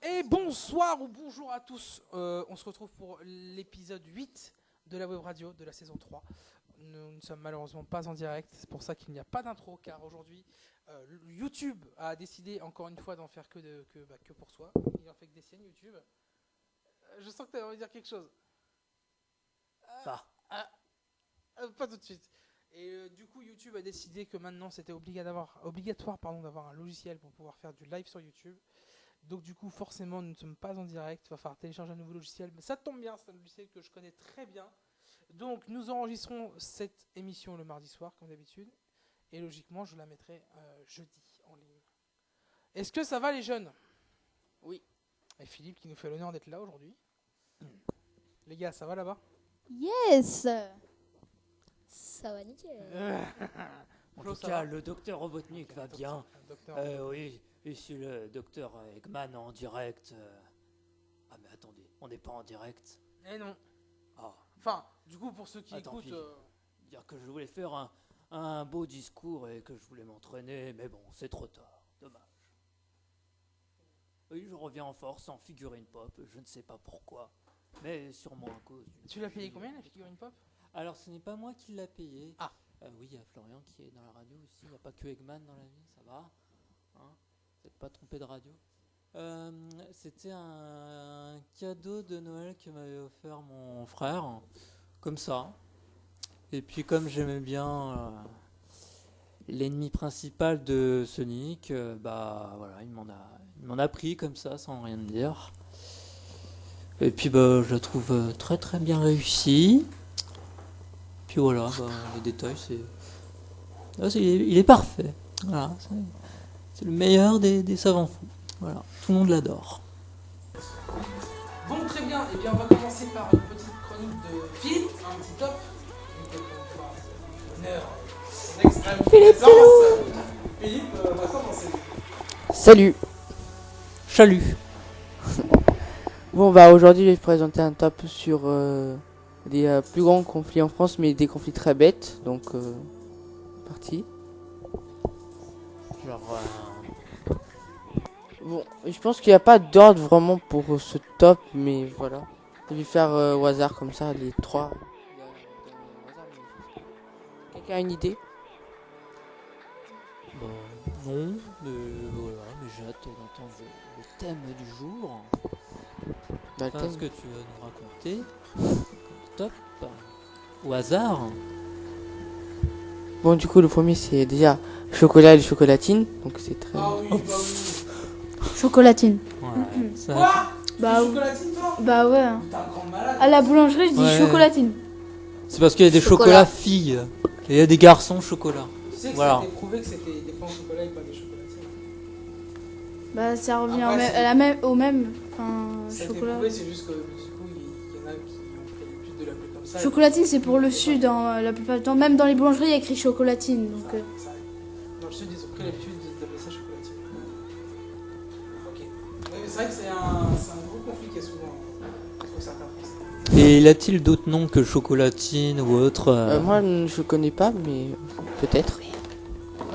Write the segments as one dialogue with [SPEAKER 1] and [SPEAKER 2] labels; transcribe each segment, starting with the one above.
[SPEAKER 1] Et bonsoir ou bonjour à tous. On se retrouve pour l'épisode 8 de la web radio de la saison 3. Nous ne sommes malheureusement pas en direct, c'est pour ça qu'il n'y a pas d'intro, car aujourd'hui YouTube a décidé encore une fois d'en faire que pour soi. Il en fait que des siennes YouTube. Je sens que tu as envie de dire quelque chose. Pas tout de suite. Et du coup YouTube a décidé que maintenant c'était obligatoire d'avoir un logiciel pour pouvoir faire du live sur YouTube. Donc du coup forcément nous ne sommes pas en direct, il va falloir télécharger un nouveau logiciel, mais ça tombe bien, c'est un logiciel que je connais très bien. Donc nous enregistrons cette émission le mardi soir comme d'habitude, et logiquement je la mettrai jeudi en ligne. Est-ce que ça va les jeunes?
[SPEAKER 2] Oui.
[SPEAKER 1] Et Philippe qui nous fait l'honneur d'être là aujourd'hui. Les gars, ça va là-bas?
[SPEAKER 3] Yes. Ça va nickel.
[SPEAKER 4] En
[SPEAKER 1] Flo,
[SPEAKER 4] tout
[SPEAKER 1] ça
[SPEAKER 4] cas,
[SPEAKER 1] va
[SPEAKER 4] le docteur Robotnik va bien. Oui, ici le docteur Eggman en direct. Ah mais attendez, on n'est pas en direct.
[SPEAKER 1] Eh non.
[SPEAKER 4] Ah,
[SPEAKER 1] Enfin, du coup pour ceux qui
[SPEAKER 4] Attends,
[SPEAKER 1] écoutent...
[SPEAKER 4] puis, dire que je voulais faire un beau discours et que je voulais m'entraîner, mais bon, c'est trop tard. Dommage. Oui, je reviens en force en figurine pop, je ne sais pas pourquoi, mais sûrement à cause du...
[SPEAKER 1] Tu l'as payé combien la figurine pop?
[SPEAKER 4] Alors, ce n'est pas moi qui l'a payé.
[SPEAKER 1] Ah.
[SPEAKER 4] Oui, il y a Florian qui est dans la radio aussi. Il n'y a pas que Eggman dans la vie, ça va. Hein, vous n'êtes pas trompé de radio. C'était un cadeau de Noël que m'avait offert mon frère, comme ça. Et puis comme j'aimais bien l'ennemi principal de Sonic, bah voilà, il m'en a pris comme ça, sans rien me dire. Et puis bah, je la trouve très très bien réussie. Puis voilà, bah, les détails, il est parfait. Voilà, c'est le meilleur des savants fous. Voilà, tout le monde l'adore.
[SPEAKER 1] Bon, très bien. Et bien, on va commencer par une petite chronique de Philippe, un petit top. Philippe, on va commencer.
[SPEAKER 2] Salut.
[SPEAKER 4] Chalut.
[SPEAKER 2] Bon bah aujourd'hui je vais te présenter un top sur des plus grands conflits en France, mais des conflits très bêtes. Donc parti.
[SPEAKER 4] Genre,
[SPEAKER 2] Bon, je pense qu'il n'y a pas d'ordre vraiment pour ce top, mais voilà. Je vais faire au hasard comme ça les trois. Quelqu'un a une idée?
[SPEAKER 4] bah, non, mais voilà, mais j'ai hâte d'entendre le thème du jour.
[SPEAKER 2] Bah, le
[SPEAKER 4] Enfin,
[SPEAKER 2] thème.
[SPEAKER 4] ce que tu vas nous raconter, comme top, au hasard.
[SPEAKER 2] Bon, du coup le premier c'est déjà chocolat et chocolatine, donc c'est très.
[SPEAKER 1] Ah oui, bah oui.
[SPEAKER 3] Chocolatine.
[SPEAKER 4] Ouais, ça-
[SPEAKER 1] Quoi?
[SPEAKER 3] Bah,
[SPEAKER 1] Chocolatine, toi?
[SPEAKER 3] bah ouais.
[SPEAKER 1] T'es un grand malade.
[SPEAKER 3] À la boulangerie, je dis
[SPEAKER 4] Ouais.
[SPEAKER 3] chocolatine.
[SPEAKER 4] C'est parce qu'il y a des
[SPEAKER 3] Chocolat.
[SPEAKER 4] chocolats filles et il y a des garçons chocolat.
[SPEAKER 1] Tu sais que
[SPEAKER 4] Voilà.
[SPEAKER 1] ça a été prouvé que c'était des pains au chocolat et pas des chocolatines.
[SPEAKER 3] Bah ça revient
[SPEAKER 1] Après,
[SPEAKER 3] au même. Enfin,
[SPEAKER 1] Ça a été
[SPEAKER 3] chocolat.
[SPEAKER 1] prouvé, c'est juste que du coup, il y en a qui ont fait l'habitude de l'appeler comme ça.
[SPEAKER 3] Chocolatine, c'est pour le sud la plupart du temps. Même dans les boulangeries, il y a écrit chocolatine. Donc,
[SPEAKER 1] Ça arrive. Dans le sud, ils ont pris l'habitude d'appeler ça chocolatine. Ok. Mais c'est vrai que c'est un gros conflit qu'il y a souvent entre certains Français.
[SPEAKER 4] Et y a-t-il d'autres noms que chocolatine ou autre
[SPEAKER 2] Moi je connais pas, mais peut-être.
[SPEAKER 1] Ouais,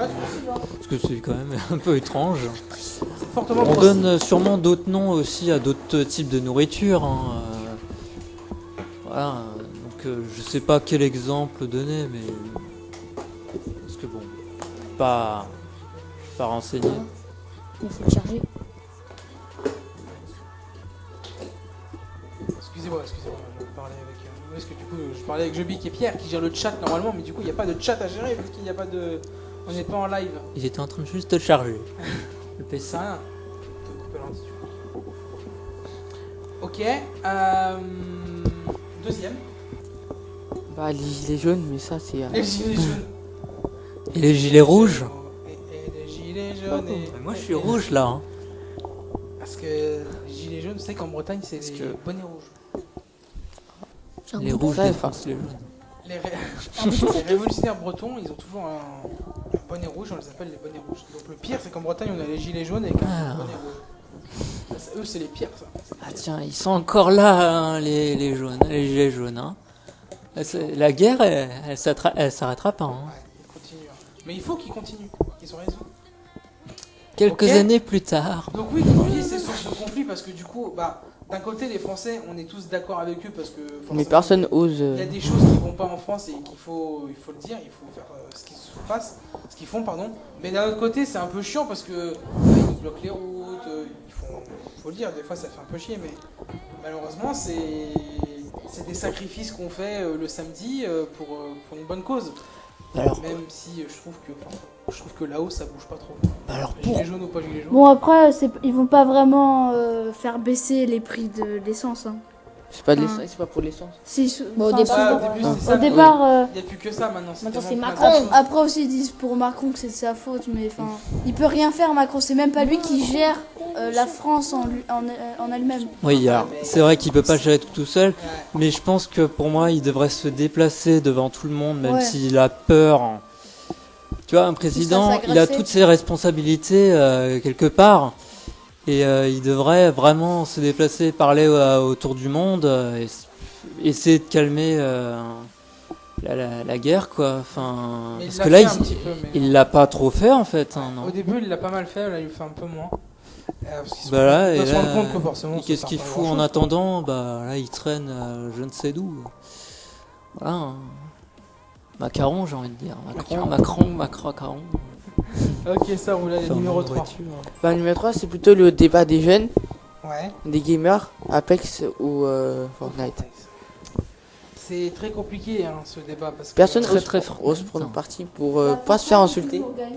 [SPEAKER 1] c'est possible, hein.
[SPEAKER 4] Parce que c'est quand même un peu étrange.
[SPEAKER 1] C'est fortement
[SPEAKER 4] On
[SPEAKER 1] possible.
[SPEAKER 4] donne sûrement d'autres noms aussi à d'autres types de nourriture. Hein. Voilà, donc je sais pas quel exemple donner, mais parce que bon, pas renseigné.
[SPEAKER 3] il faut le charger.
[SPEAKER 1] Excusez-moi, je parlais avec. Parce que du coup, je parlais avec Jobic et Pierre qui gèrent le chat normalement, mais du coup, il n'y a pas de chat à gérer parce qu'il n'y a pas de. On n'est pas en live.
[SPEAKER 4] Ils étaient en train de juste charger le PC.
[SPEAKER 1] C'est rien. On peut couper l'ordi, du coup. Ok. Deuxième.
[SPEAKER 2] Bah les gilets jaunes, mais ça c'est.
[SPEAKER 1] Les gilets jaunes.
[SPEAKER 4] Et les gilets rouges.
[SPEAKER 1] Et les gilets jaunes.
[SPEAKER 4] Moi je suis rouge là. Hein.
[SPEAKER 1] Parce que les gilets jaunes, tu sais qu'en Bretagne, c'est
[SPEAKER 4] Parce
[SPEAKER 1] les
[SPEAKER 4] que-
[SPEAKER 1] bonnets rouges.
[SPEAKER 4] Les rouges
[SPEAKER 2] Ça,
[SPEAKER 4] défoncent les jaunes.
[SPEAKER 1] Les révolutionnaires bretons, ils ont toujours un bonnet rouge, on les appelle les bonnets rouges. Donc le pire, c'est qu'en Bretagne, on a les gilets jaunes avec un
[SPEAKER 4] Ah.
[SPEAKER 1] bonnet rouge. Ça, eux, c'est les pires, ça.
[SPEAKER 4] Ah tiens, ils sont encore là, hein, les jaunes, les gilets jaunes. Hein. La guerre, elle s'arrêtera pas. Hein.
[SPEAKER 1] Ouais, ils continuent. Mais il faut qu'ils continuent. Ils ont raison.
[SPEAKER 4] Quelques
[SPEAKER 1] Ok.
[SPEAKER 4] années plus tard.
[SPEAKER 1] Donc oui, comme tu dis, c'est source de conflit parce que du coup, bah, d'un côté, les Français, on est tous d'accord avec eux parce que.
[SPEAKER 2] Mais personne ose.
[SPEAKER 1] Il y a des choses qui vont pas en France et il faut le dire, il faut faire ce qu'ils fassent, ce qu'ils font, pardon. Mais d'un autre côté, c'est un peu chiant parce que ils bloquent les routes, faut le dire, des fois ça fait un peu chier, mais malheureusement, c'est des sacrifices qu'on fait le samedi pour une bonne cause.
[SPEAKER 2] Alors,
[SPEAKER 1] Même si je trouve que là-haut ça bouge pas trop.
[SPEAKER 2] alors
[SPEAKER 1] Gilet jaune ou pas gilet jaune.
[SPEAKER 3] Bon, après, ils vont pas vraiment faire baisser les prix de l'essence. Hein.
[SPEAKER 2] c'est pas de l'essence, c'est pas pour l'essence.
[SPEAKER 3] Bon,
[SPEAKER 5] au départ,
[SPEAKER 1] au début,
[SPEAKER 3] au
[SPEAKER 1] c'est ça.
[SPEAKER 3] départ,
[SPEAKER 1] Il n'y a plus que ça maintenant.
[SPEAKER 5] Maintenant, c'est
[SPEAKER 1] tellement
[SPEAKER 5] Macron.
[SPEAKER 1] plein de choses.
[SPEAKER 3] après aussi ils disent pour Macron que c'est de sa faute, mais enfin, il peut rien faire Macron, c'est même pas lui qui gère la France en elle-même.
[SPEAKER 4] Oui, alors, c'est vrai qu'il peut pas gérer tout seul,
[SPEAKER 1] Ouais.
[SPEAKER 4] mais je pense que pour moi, il devrait se déplacer devant tout le monde, même
[SPEAKER 3] Ouais.
[SPEAKER 4] s'il a peur. Tu vois, un président, il a
[SPEAKER 3] s'agresser.
[SPEAKER 4] toutes ses responsabilités quelque part, et il devrait vraiment se déplacer, parler autour du monde, essayer de calmer la guerre, quoi. Enfin,
[SPEAKER 1] Mais il
[SPEAKER 4] parce
[SPEAKER 1] l'a
[SPEAKER 4] que là,
[SPEAKER 1] fait un petit peu, mais-
[SPEAKER 4] il l'a pas trop fait en fait, hein, non.
[SPEAKER 1] Au début, il l'a pas mal fait, là, il le fait un peu moins. Parce qu'il
[SPEAKER 4] Bah là,
[SPEAKER 1] il
[SPEAKER 4] et
[SPEAKER 1] doit se rendre
[SPEAKER 4] là,
[SPEAKER 1] compte que forcément.
[SPEAKER 4] et
[SPEAKER 1] ça
[SPEAKER 4] qu'est-ce
[SPEAKER 1] sert
[SPEAKER 4] qu'il
[SPEAKER 1] pas à
[SPEAKER 4] fout en
[SPEAKER 1] grand-chose.
[SPEAKER 4] attendant? Bah là, il traîne je ne sais d'où. Voilà. Hein. Macaron, j'ai envie de dire. Macaron.
[SPEAKER 1] Ok, ça roule, allez,
[SPEAKER 4] Enfin,
[SPEAKER 1] numéro
[SPEAKER 4] en
[SPEAKER 1] 3.
[SPEAKER 4] voiture.
[SPEAKER 2] Bah, numéro 3, c'est plutôt le débat des jeunes,
[SPEAKER 1] Ouais.
[SPEAKER 2] des gamers, Apex ou Fortnite.
[SPEAKER 1] C'est très compliqué hein, ce débat parce que.
[SPEAKER 2] Personne
[SPEAKER 4] Très,
[SPEAKER 2] ose,
[SPEAKER 4] très
[SPEAKER 2] ose
[SPEAKER 4] Fortnite,
[SPEAKER 2] prendre
[SPEAKER 4] hein.
[SPEAKER 2] parti pour pas se faire insulter.
[SPEAKER 1] Bien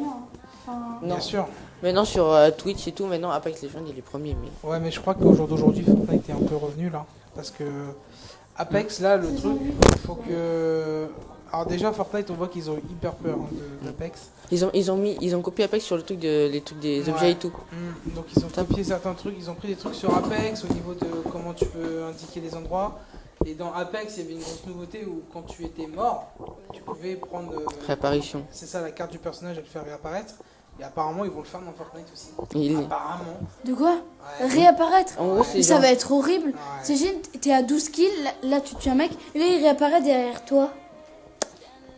[SPEAKER 2] Non.
[SPEAKER 1] sûr.
[SPEAKER 2] Maintenant sur Twitch et tout, maintenant Apex Legends il est premier. Mais
[SPEAKER 1] Ouais, mais je crois qu'au jour d'aujourd'hui, Fortnite est un peu revenu là. Parce que Apex, là, le truc, il faut que. Alors, déjà, Fortnite, on voit qu'ils ont eu hyper peur hein, d'Apex.
[SPEAKER 2] ils ont copié Apex sur le truc les trucs des
[SPEAKER 1] Ouais.
[SPEAKER 2] objets et tout.
[SPEAKER 1] Donc, ils ont copié certains trucs, ils ont pris des trucs sur Apex au niveau de comment tu peux indiquer les endroits. Et dans Apex, il y avait une grosse nouveauté où quand tu étais mort, tu pouvais prendre.
[SPEAKER 2] Réapparition.
[SPEAKER 1] C'est ça, la carte du personnage, elle fait réapparaître. Et apparemment, ils vont le faire dans Fortnite aussi.
[SPEAKER 2] Il-
[SPEAKER 1] Apparemment.
[SPEAKER 3] De quoi
[SPEAKER 1] Ouais.
[SPEAKER 3] Réapparaître.
[SPEAKER 2] En gros
[SPEAKER 1] Ouais.
[SPEAKER 2] c'est
[SPEAKER 3] Mais ça
[SPEAKER 2] genre-
[SPEAKER 3] va être horrible.
[SPEAKER 1] Ouais.
[SPEAKER 3] T'imagines, t'es à 12 kills, là tu tues un mec, et là il réapparaît derrière toi.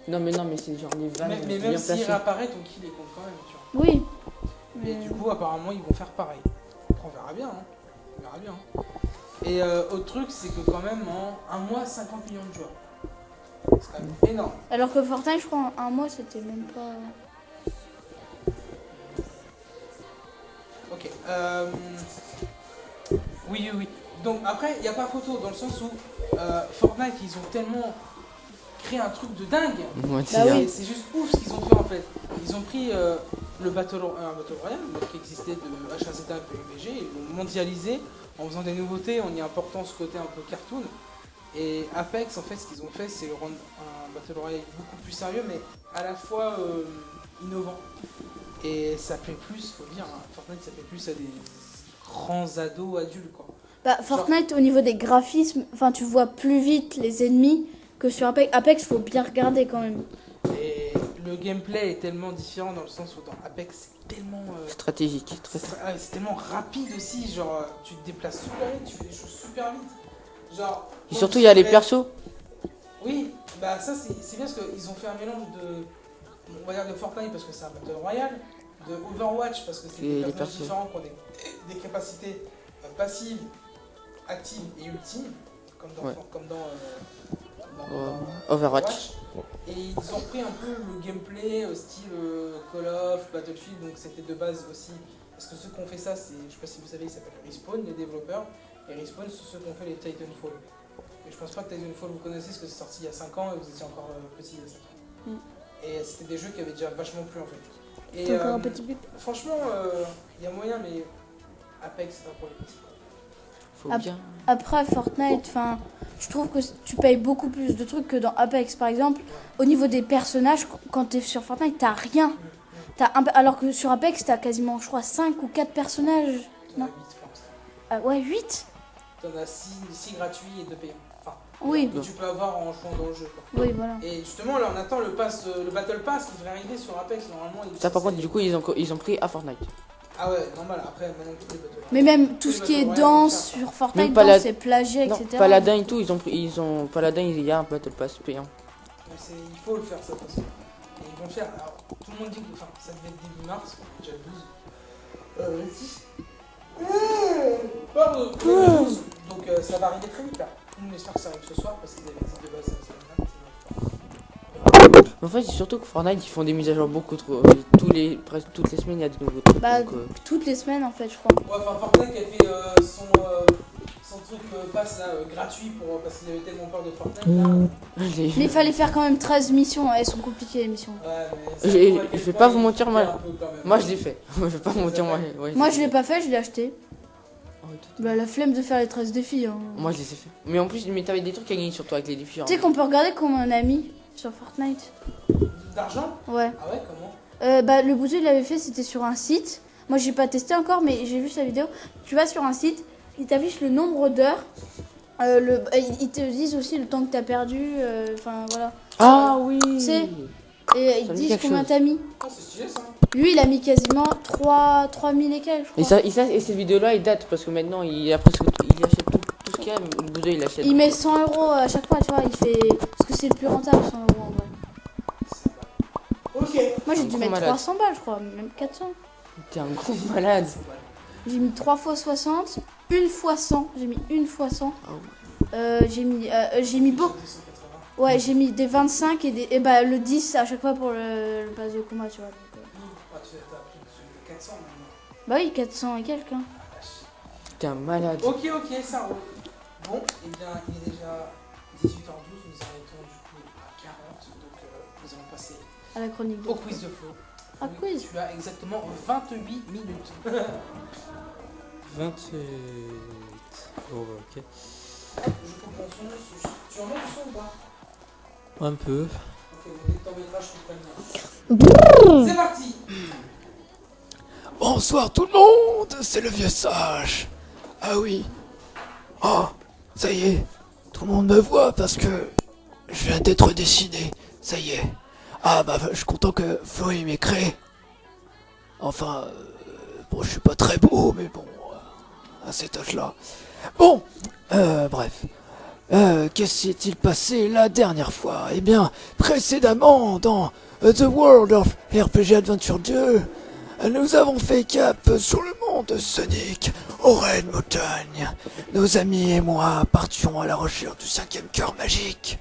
[SPEAKER 2] non mais c'est genre des vannes
[SPEAKER 1] Mais
[SPEAKER 2] bien
[SPEAKER 1] même s'il
[SPEAKER 2] placées.
[SPEAKER 1] réapparaît, ton kill est compte quand même, tu vois.
[SPEAKER 3] Oui.
[SPEAKER 1] Mais du coup, apparemment, ils vont faire pareil. Après, on verra bien. Hein. On verra bien. Hein. Et autre truc, c'est que quand même, en un mois, 50 millions de joueurs. C'est quand même énorme.
[SPEAKER 3] Alors que Fortnite, je crois, en un mois, c'était même pas.
[SPEAKER 1] Ok. Oui. Donc après, il n'y a pas photo dans le sens où Fortnite, ils ont tellement créé un truc de dingue.
[SPEAKER 2] Ouais,
[SPEAKER 3] Bah oui.
[SPEAKER 1] C'est juste ouf ce qu'ils ont fait en fait. Ils ont pris le Battle Royale donc, qui existait de H1Z1 et PUBG, ils l'ont mondialisé en faisant des nouveautés, en y apportant ce côté un peu cartoon. Et Apex, en fait, ce qu'ils ont fait, c'est rendre un Battle Royale beaucoup plus sérieux, mais à la fois innovant. Et ça plaît plus, faut le dire, hein, Fortnite, ça plaît plus à des grands ados adultes, quoi.
[SPEAKER 3] Bah, Fortnite, au niveau des graphismes, enfin, tu vois plus vite les ennemis que sur Apex. Apex, faut bien regarder quand même.
[SPEAKER 1] Et le gameplay est tellement différent dans le sens où dans Apex, c'est tellement...
[SPEAKER 2] stratégique, très
[SPEAKER 1] c'est tellement rapide aussi, genre tu te déplaces super vite, tu fais des choses super vite. Genre,
[SPEAKER 2] Et surtout il y a les persos.
[SPEAKER 1] Oui, bah ça c'est bien parce qu'ils ont fait un mélange de, on va dire de Fortnite parce que c'est un Battle Royale, de Overwatch parce que c'est
[SPEAKER 2] Et
[SPEAKER 1] des
[SPEAKER 2] les
[SPEAKER 1] personnages
[SPEAKER 2] persos.
[SPEAKER 1] différents qui ont des capacités passives, actives et ultimes, comme dans,
[SPEAKER 2] Ouais.
[SPEAKER 1] comme dans,
[SPEAKER 2] Overwatch.
[SPEAKER 1] Et ils ont pris un peu le gameplay style Call of, Battlefield, donc c'était de base aussi. Parce que ceux qui ont fait ça, c'est, je sais pas si vous savez, ils s'appellent Respawn, les développeurs. Et Respawn, c'est ceux qui ont fait les Titanfall. Et je pense pas que Titanfall vous connaissez, parce que c'est sorti il y a 5 ans et vous étiez encore petit il y a 5 ans. Et c'était des jeux qui avaient déjà vachement plu en fait. Et
[SPEAKER 3] T'as encore un petit but.
[SPEAKER 1] franchement, il y a moyen, mais Apex, c'est pas pour les petits.
[SPEAKER 2] Faut
[SPEAKER 3] Ah,
[SPEAKER 2] bien.
[SPEAKER 3] Après, Fortnite, enfin, je trouve que tu payes beaucoup plus de trucs que dans Apex. Par exemple, au niveau des personnages, quand t'es sur Fortnite, t'as rien. Alors que sur Apex, t'as quasiment, je crois, 5 ou 4 personnages.
[SPEAKER 1] T'en as
[SPEAKER 3] Non.
[SPEAKER 1] 8 pour l'instant.
[SPEAKER 3] Ah ouais, 8
[SPEAKER 1] T'en as 6 gratuits et 2 payants. Enfin,
[SPEAKER 3] Oui,
[SPEAKER 1] que tu peux avoir en jouant dans le jeu. Quoi.
[SPEAKER 3] oui, voilà.
[SPEAKER 1] Et justement, là, on attend le Battle Pass qui devrait arriver sur Apex. Normalement,
[SPEAKER 2] Ça par contre du coup ils ont pris à Fortnite.
[SPEAKER 1] Ah ouais, normal. Après, maintenant, tous les Battle
[SPEAKER 3] Mais même tout
[SPEAKER 1] Oui,
[SPEAKER 3] ce
[SPEAKER 1] bah,
[SPEAKER 3] qui est
[SPEAKER 1] ouais,
[SPEAKER 3] danse
[SPEAKER 1] on va
[SPEAKER 3] sur Fortnite,
[SPEAKER 2] Même pas la-
[SPEAKER 3] danse et plagiat,
[SPEAKER 2] Non,
[SPEAKER 3] etc.
[SPEAKER 2] Paladin et tout, ils ont Paladin, il y a un Battle Pass payant.
[SPEAKER 1] Mais il faut le faire, ça, de toute façon. Et ils vont le faire. Alors, tout le monde dit que ça devait être début mars, déjà le 12. 6. Pardon. Donc ça va arriver très vite là. On espère que ça arrive ce soir parce qu'ils avaient dit de base ça
[SPEAKER 2] En fait, c'est surtout que Fortnite, ils font des mises à jour beaucoup trop. Presque toutes les semaines, il y a de nouveaux trucs.
[SPEAKER 3] Bah,
[SPEAKER 2] donc,
[SPEAKER 3] toutes les semaines en fait, je crois.
[SPEAKER 1] Ouais, enfin Fortnite qui a fait son truc passe là gratuit parce qu'il avait tellement peur de Fortnite là.
[SPEAKER 3] Mais il fallait faire quand même 13 missions, elles sont compliquées les missions.
[SPEAKER 1] Ouais, mais
[SPEAKER 2] Je vais pas vous mentir,
[SPEAKER 1] un
[SPEAKER 2] moi.
[SPEAKER 1] peu quand même.
[SPEAKER 2] Moi, je l'ai fait. Je vais pas vous mentir, moi. Ouais,
[SPEAKER 3] Moi je l'ai pas fait, je l'ai acheté.
[SPEAKER 2] Ah ouais, toi,
[SPEAKER 3] Bah, la flemme de faire les 13 défis. Hein.
[SPEAKER 2] moi, je les ai fait. Mais en plus, mais t'avais des trucs à gagner surtout avec les défis.
[SPEAKER 3] Tu sais qu'on peut regarder combien on a mis sur Fortnite.
[SPEAKER 1] D'argent?
[SPEAKER 3] Ouais.
[SPEAKER 1] Ah ouais, comment?
[SPEAKER 3] Bah, le bouseux il l'avait fait, c'était sur un site. Moi j'ai pas testé encore, mais j'ai vu sa vidéo. Tu vas sur un site, ils t'affichent le nombre d'heures. Ils te disent aussi le temps que t'as perdu. Enfin voilà.
[SPEAKER 2] Ah oui.
[SPEAKER 3] C'est- Et ils
[SPEAKER 2] Ça
[SPEAKER 3] te
[SPEAKER 2] me dit
[SPEAKER 3] disent
[SPEAKER 2] quelque
[SPEAKER 3] combien
[SPEAKER 2] chose.
[SPEAKER 3] t'as mis.
[SPEAKER 1] Ah, c'est stylé ça.
[SPEAKER 3] Lui il a mis quasiment 3000 et quelques, je
[SPEAKER 2] Et
[SPEAKER 3] crois.
[SPEAKER 2] et cette vidéo-là, il date parce que maintenant, il achète tout ce qu'il y a. Le bouseux, il achète.
[SPEAKER 3] Il met 100 € à chaque fois, tu vois. Il fait. Parce que c'est le plus rentable, 100 € en vrai.
[SPEAKER 1] Ok.
[SPEAKER 3] Moi j'ai
[SPEAKER 2] Un
[SPEAKER 3] dû
[SPEAKER 2] gros
[SPEAKER 3] mettre
[SPEAKER 2] malade.
[SPEAKER 3] 300 balles, je crois, même 400.
[SPEAKER 2] T'es un gros malade.
[SPEAKER 3] J'ai mis 3 fois 60, une fois 100. J'ai mis une fois 100.
[SPEAKER 2] Ah
[SPEAKER 3] J'ai mis beaucoup.
[SPEAKER 1] 280.
[SPEAKER 3] Ouais, j'ai mis des 25 et bah le 10 à chaque fois pour le pass de combat, tu vois. Donc,
[SPEAKER 1] Ah, tu as pris 400 maintenant.
[SPEAKER 3] bah oui, 400 et quelques. Hein.
[SPEAKER 2] T'es un malade.
[SPEAKER 1] Ok, ça roule. Bon, et bien, il est déjà 18h12, nous arrêtons du coup à 40, donc nous allons passer
[SPEAKER 3] À la chronique de.
[SPEAKER 1] au quiz de Flo.
[SPEAKER 3] Ah,
[SPEAKER 1] Flo,
[SPEAKER 3] quiz.
[SPEAKER 1] Tu as exactement 28 minutes.
[SPEAKER 4] 28. Oh, ok.
[SPEAKER 1] Je coupe mon son, tu en mets du son ou pas?
[SPEAKER 4] Un peu.
[SPEAKER 1] Ok, donc dès que t'en mettras, je coupe bien. C'est parti.
[SPEAKER 5] Bonsoir tout le monde, c'est le vieux sage. Ah oui. Oh, ça y est, tout le monde me voit parce que je viens d'être dessiné. Ça y est. Ah bah je suis content que Flo il m'ait créé. Enfin, bon je suis pas très beau, mais bon, à cet âge-là. Bon, bref. Qu'est-ce qui s'est-il passé la dernière fois? Eh bien, précédemment, dans The World of RPG Adventure 2, nous avons fait cap sur le monde Sonic, aux Red Mountagne. Nos amis et moi partions à la recherche du 5e cœur magique.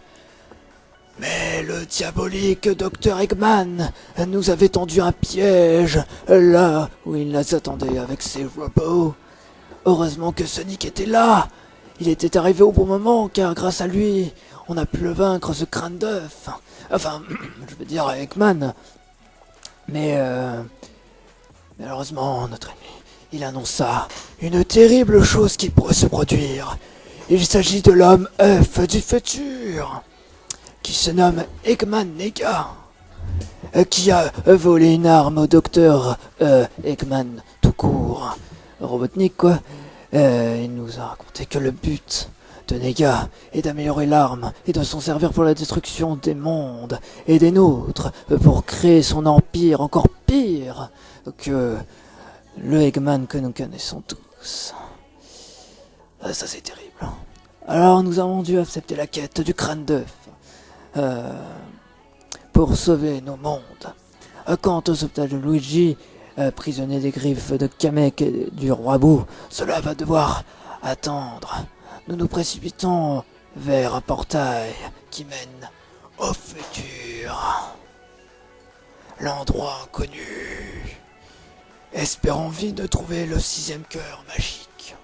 [SPEAKER 5] Mais le diabolique Dr Eggman nous avait tendu un piège là où il nous attendait avec ses robots. Heureusement que Sonic était là. Il était arrivé au bon moment car grâce à lui, on a pu le vaincre, ce crâne d'œuf. Enfin, je veux dire Eggman. Mais malheureusement, notre ennemi, il annonça une terrible chose qui pourrait se produire. Il s'agit de l'homme œuf du futur, qui se nomme Eggman Nega, qui a volé une arme au docteur Eggman tout court, Robotnik quoi. Il nous a raconté que le but de Nega est d'améliorer l'arme et de s'en servir pour la destruction des mondes et des nôtres, pour créer son empire encore pire que le Eggman que nous connaissons tous. Ça c'est terrible. Alors nous avons dû accepter la quête du crâne d'œuf pour sauver nos mondes. Quant au sauvetage de Luigi, prisonnier des griffes de Kamek et du roi Boo, cela va devoir attendre. Nous nous précipitons vers un portail qui mène au futur. L'endroit inconnu. Espérons vite de trouver le 6e cœur magique.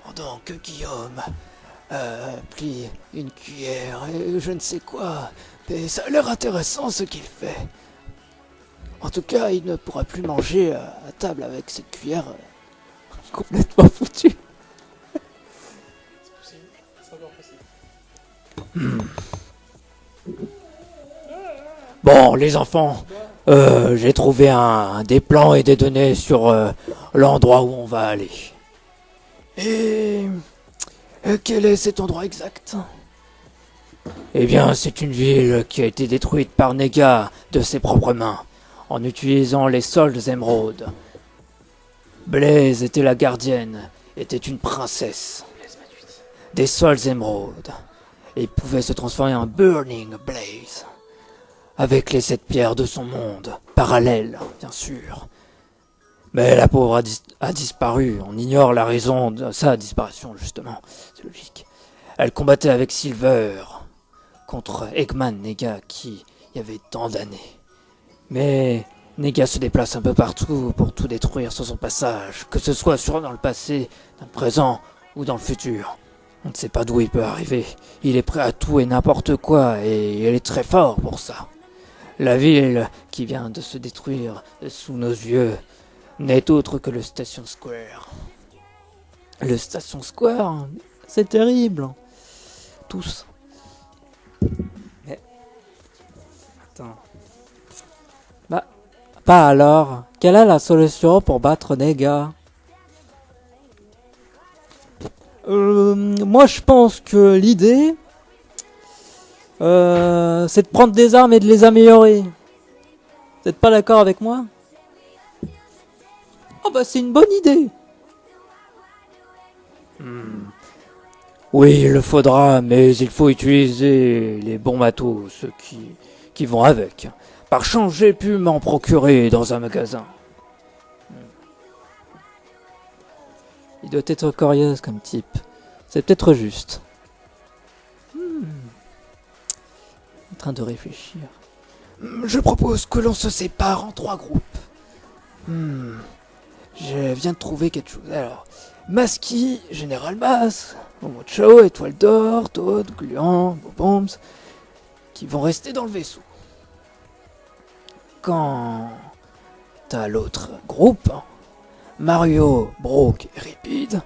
[SPEAKER 5] Pendant que Guillaume plie une cuillère et je ne sais quoi. Mais ça a l'air intéressant ce qu'il fait. En tout cas, il ne pourra plus manger à table avec cette cuillère complètement foutue.
[SPEAKER 1] C'est possible, c'est encore possible.
[SPEAKER 5] Bon, les enfants, j'ai trouvé des plans et des données sur l'endroit où on va aller. Et quel est cet endroit exact? Eh bien, c'est une ville qui a été détruite par Nega de ses propres mains, en utilisant les Souls Emerald. Blaze était la gardienne, était une princesse des Souls Emerald, et pouvait se transformer en Burning Blaze, avec les 7 pierres de son monde, parallèles, bien sûr. Mais la pauvre a disparu. On ignore la raison de sa disparition, justement. C'est logique. Elle combattait avec Silver contre Eggman Nega qui y avait tant d'années. Mais Nega se déplace un peu partout pour tout détruire sur son passage, que ce soit dans le passé, dans le présent ou dans le futur. On ne sait pas d'où il peut arriver. Il est prêt à tout et n'importe quoi, et il est très fort pour ça. La ville qui vient de se détruire sous nos yeux n'est autre que le Station Square. Le Station Square, c'est terrible. Tous. Mais... Attends.
[SPEAKER 4] Bah alors, quelle est la solution pour battre Nega? Moi je pense que l'idée, c'est de prendre des armes et de les améliorer. Vous n'êtes pas d'accord avec moi? Oh bah c'est une bonne idée.
[SPEAKER 5] Oui, il le faudra, mais il faut utiliser les bons matos, qui vont avec. Par chance, j'ai pu m'en procurer dans un magasin.
[SPEAKER 4] Il doit être coriace comme type. C'est peut-être juste. En train de réfléchir.
[SPEAKER 5] Je propose que l'on se sépare en 3 groupes. Je viens de trouver quelque chose. Alors, Maski, Général Mas, Momocho, Étoile d'Or, Toad, Gluant, Bobombs, qui vont rester dans le vaisseau. Quant à l'autre groupe, Mario, Brock et Ripid,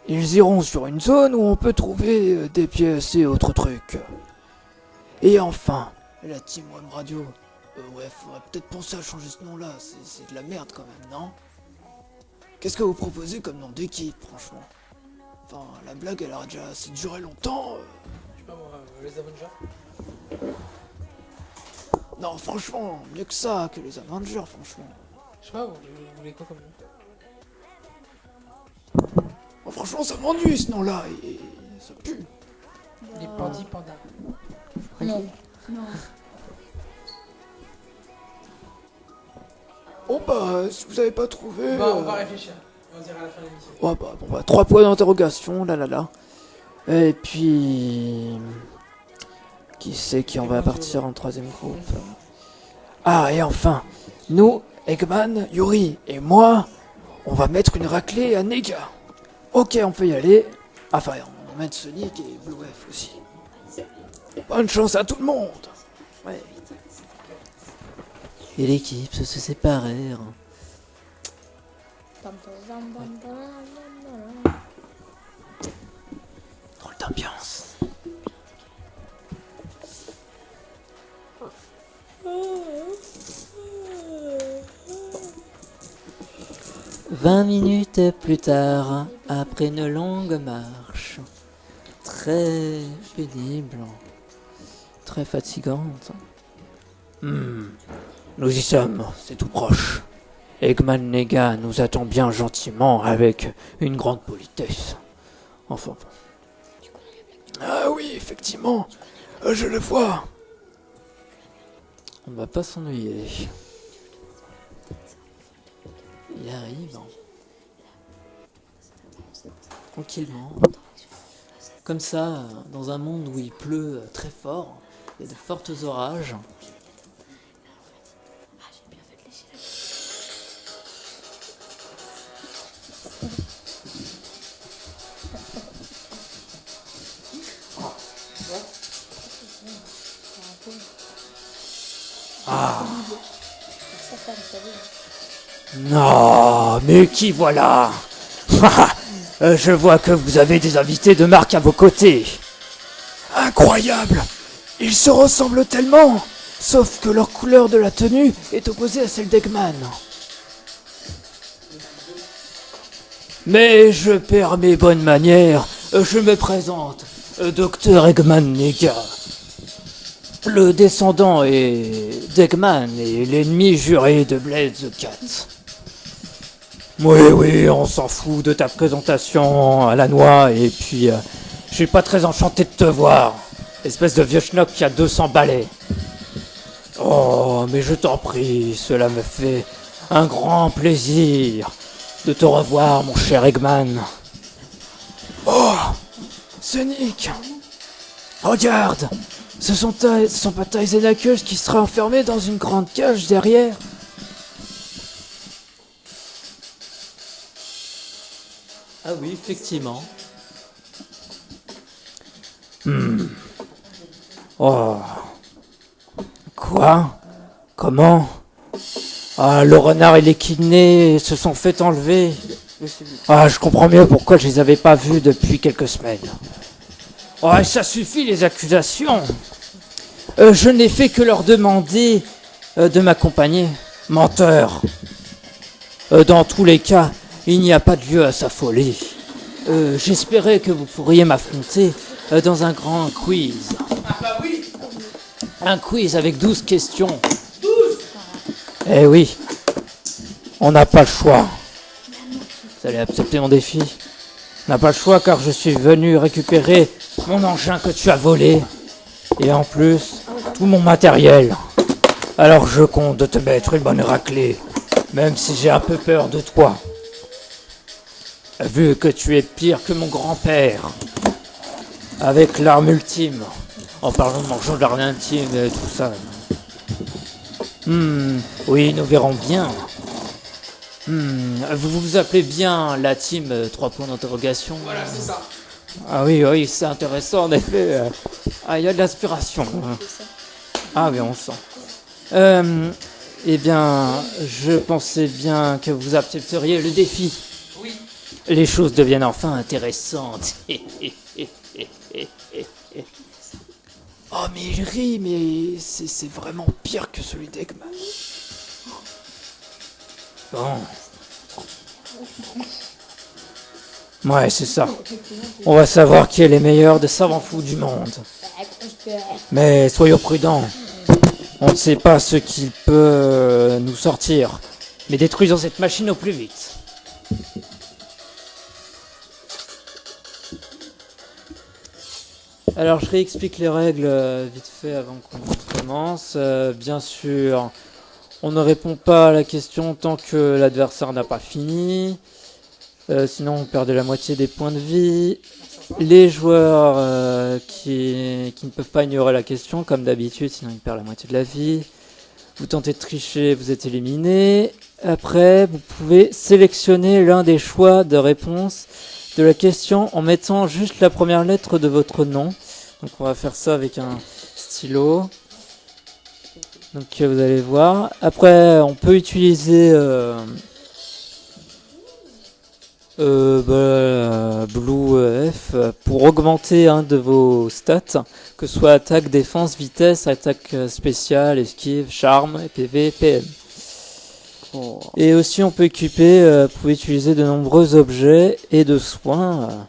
[SPEAKER 5] ils iront sur une zone où on peut trouver des pièces et autres trucs. Et enfin, la Team Web Radio. Ouais, faudrait peut-être penser à changer ce nom-là, c'est de la merde quand même, non? Qu'est-ce que vous proposez comme nom d'équipe, franchement? Enfin, la blague, elle a déjà assez duré longtemps.
[SPEAKER 1] Je sais pas moi, les Avengers.
[SPEAKER 5] Non, franchement, mieux que ça, que les Avengers, franchement.
[SPEAKER 1] Je sais pas, vous voulez quoi comme nom?
[SPEAKER 5] Oh, franchement, ça m'ennuie ce nom-là, et ça pue.
[SPEAKER 1] Les Pandi Panda.
[SPEAKER 3] Non. Non.
[SPEAKER 5] Oh bah, si vous avez pas trouvé...
[SPEAKER 1] Bah, on va réfléchir. On va dire à la fin de l'émission.
[SPEAKER 5] Ouais, bah, bon, bah, 3 points d'interrogation, là. Et puis... Qui c'est qui en va partir en 3ème groupe? Ah, et enfin, nous, Eggman, Yuri et moi, on va mettre une raclée à Nega. Ok, on peut y aller. Enfin, on va mettre Sonic et Blue F aussi. Bonne chance à tout le monde. Ouais.
[SPEAKER 4] Et l'équipe se séparer.
[SPEAKER 5] Drôle d'ambiance.
[SPEAKER 4] « 20 minutes plus tard, après une longue marche, très pénible, très fatigante.
[SPEAKER 5] Nous y sommes, c'est tout proche. Eggman Nega nous attend bien gentiment avec une grande politesse. Enfin bon. Ah oui, effectivement, je le vois.
[SPEAKER 4] On va pas s'ennuyer. Il arrive. Tranquillement. Comme ça, dans un monde où il pleut très fort, il y a de fortes orages.
[SPEAKER 5] Non, mais qui voilà? Je vois que vous avez des invités de marque à vos côtés. Incroyable! Ils se ressemblent tellement, sauf que leur couleur de la tenue est opposée à celle d'Eggman. Mais je perds mes bonnes manières, je me présente, Dr Eggman Nega. Le descendant d'Eggman et l'ennemi juré de Blaze the Cat. Oui, on s'en fout de ta présentation à la noix, et puis je suis pas très enchanté de te voir, espèce de vieux schnock qui a 200 balais. Oh, mais je t'en prie, cela me fait Un grand plaisir de te revoir, mon cher Eggman. Oh, Sonic, regarde, ce sont pas Tails et Knuckles qui seraient enfermés dans une grande cage derrière.
[SPEAKER 4] Ah oui, effectivement.
[SPEAKER 5] Oh. Quoi? Comment? Ah, le renard et l'équidné se sont fait enlever. Ah, je comprends mieux pourquoi je les avais pas vus depuis quelques semaines. Oh, ça suffit les accusations. Je n'ai fait que leur demander de m'accompagner. Menteur. Dans tous les cas, il n'y a pas de lieu à s'affoler. J'espérais que vous pourriez m'affronter dans un grand quiz.
[SPEAKER 1] Ah bah oui.
[SPEAKER 5] Un quiz avec 12 questions. 12. Eh oui, on n'a pas le choix. Vous allez accepter mon défi? On n'a pas le choix car je suis venu récupérer mon engin que tu as volé. Et en plus, tout mon matériel. Alors je compte de te mettre une bonne raclée, même si j'ai un peu peur de toi. Vu que tu es pire que mon grand-père. Avec l'arme ultime. En parlant de mon jeu de l'arme intime et tout ça. Oui, nous verrons bien. Vous vous appelez bien la team 3 points d'interrogation.
[SPEAKER 1] Voilà, c'est ça.
[SPEAKER 5] Ah oui, oui, c'est intéressant en effet. Ah, il y a de l'aspiration. Ah oui, on sent. Eh bien, je pensais bien que vous accepteriez le défi.
[SPEAKER 1] Oui.
[SPEAKER 5] Les choses deviennent enfin intéressantes. Oh, mais il rit, mais c'est vraiment pire que celui d'Eggman. Bon. Ouais, c'est ça. On va savoir qui est les meilleurs des savants fous du monde. Mais soyons prudents. On ne sait pas ce qu'il peut nous sortir. Mais détruisons cette machine au plus vite.
[SPEAKER 4] Alors je réexplique les règles vite fait avant qu'on commence. Bien sûr, on ne répond pas à la question tant que l'adversaire n'a pas fini. Sinon on perd la moitié des points de vie. Les joueurs qui ne peuvent pas ignorer la question comme d'habitude, sinon ils perdent la moitié de la vie. Vous tentez de tricher, vous êtes éliminé. Après, vous pouvez sélectionner l'un des choix de réponse de la question en mettant juste la première lettre de votre nom. Donc on va faire ça avec un stylo. Donc vous allez voir. Après on peut utiliser Blue F pour augmenter un de vos stats, que ce soit attaque, défense, vitesse, attaque spéciale, esquive, charme, PV, PM.
[SPEAKER 2] Oh.
[SPEAKER 4] Et aussi on peut équiper, vous pouvez utiliser de nombreux objets et de soins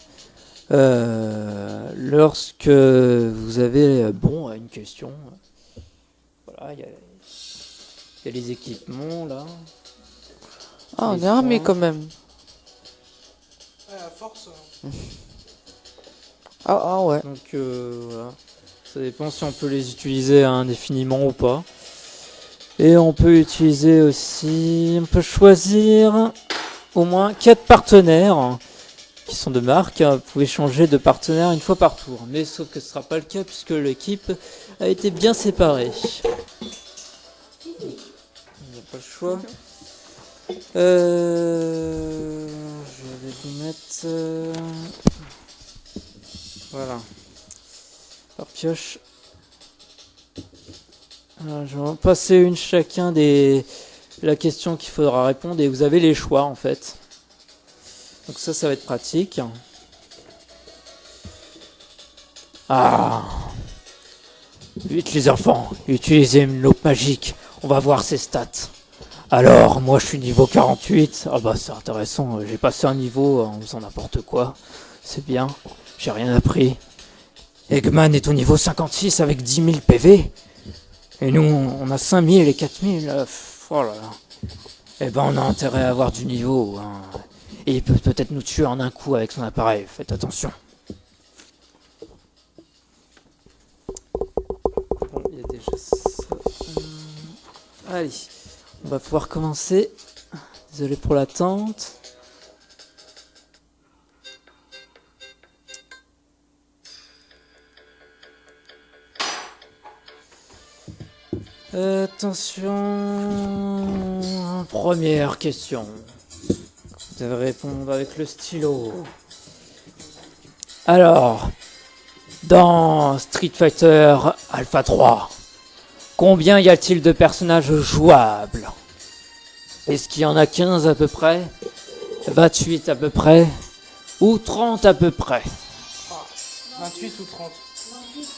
[SPEAKER 4] lorsque vous avez bon à une question. Voilà, il y a les équipements là.
[SPEAKER 2] Ah, on
[SPEAKER 4] Les
[SPEAKER 2] est armé
[SPEAKER 4] points.
[SPEAKER 2] quand même.
[SPEAKER 1] Ouais, à force.
[SPEAKER 2] Ah ouais.
[SPEAKER 4] Donc voilà, ça dépend si on peut les utiliser indéfiniment ou pas. Et on peut utiliser aussi, on peut choisir au moins 4 partenaires qui sont de marque. Vous pouvez changer de partenaire une fois par tour, mais sauf que ce ne sera pas le cas puisque l'équipe a été bien séparée. Il n'y a pas le choix. Je vais vous mettre voilà par pioche. Alors, je vais en passer une chacun des la question qu'il faudra répondre et vous avez les choix en fait. Donc ça va être pratique.
[SPEAKER 5] Ah. Vite les enfants, utilisez une loupe magique. On va voir ses stats. Alors, moi je suis niveau 48. Ah bah c'est intéressant, j'ai passé un niveau en faisant n'importe quoi. C'est bien, j'ai rien appris. Eggman est au niveau 56 avec 10 000 PV. Et nous, on a 5 000 et 4 000. Oh là là. Eh ben on a intérêt à avoir du niveau. Hein. Et il peut peut-être nous tuer en un coup avec son appareil, faites attention.
[SPEAKER 4] Bon, il y a déjà ça. Allez, on va pouvoir commencer Désolé pour l'attente. Attention. Première question. Vous devez répondre avec le stylo. Alors, dans Street Fighter Alpha 3, combien y a-t-il de personnages jouables? Est-ce qu'il y en a 15 à peu près, 28 à peu près, ou 30 à peu près?
[SPEAKER 1] 28 ou 30? 28.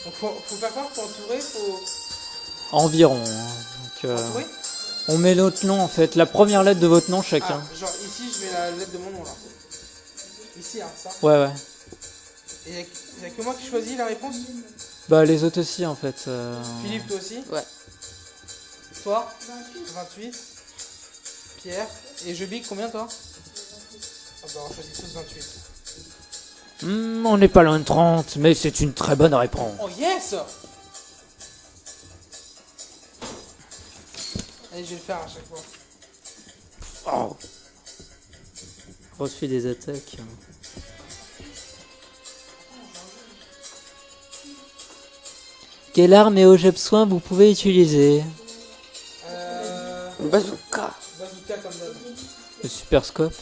[SPEAKER 1] Donc faut faire quoi? Faut entourer?
[SPEAKER 4] Environ. Hein. Donc,
[SPEAKER 1] Entourer?
[SPEAKER 4] on met notre nom en fait, la première lettre de votre nom chacun.
[SPEAKER 1] Ah, genre ici je mets la lettre de mon nom là. Ici hein, ça.
[SPEAKER 4] Ouais.
[SPEAKER 1] Et y a que moi qui choisis la réponse?
[SPEAKER 4] Bah les autres aussi en fait.
[SPEAKER 1] Philippe toi aussi?
[SPEAKER 2] Ouais.
[SPEAKER 1] Toi? 28. Pierre. Et je bique combien toi? Ah bah on choisit tous 28.
[SPEAKER 4] On n'est pas loin de 30, mais c'est une très bonne réponse.
[SPEAKER 1] Oh yes! Allez je vais le faire à chaque fois.
[SPEAKER 4] Oh. Reçu des attaques. Quelle arme et objet de soin vous pouvez utiliser?
[SPEAKER 2] Bazooka.
[SPEAKER 1] Bazooka comme d'hab.
[SPEAKER 4] Le super scope.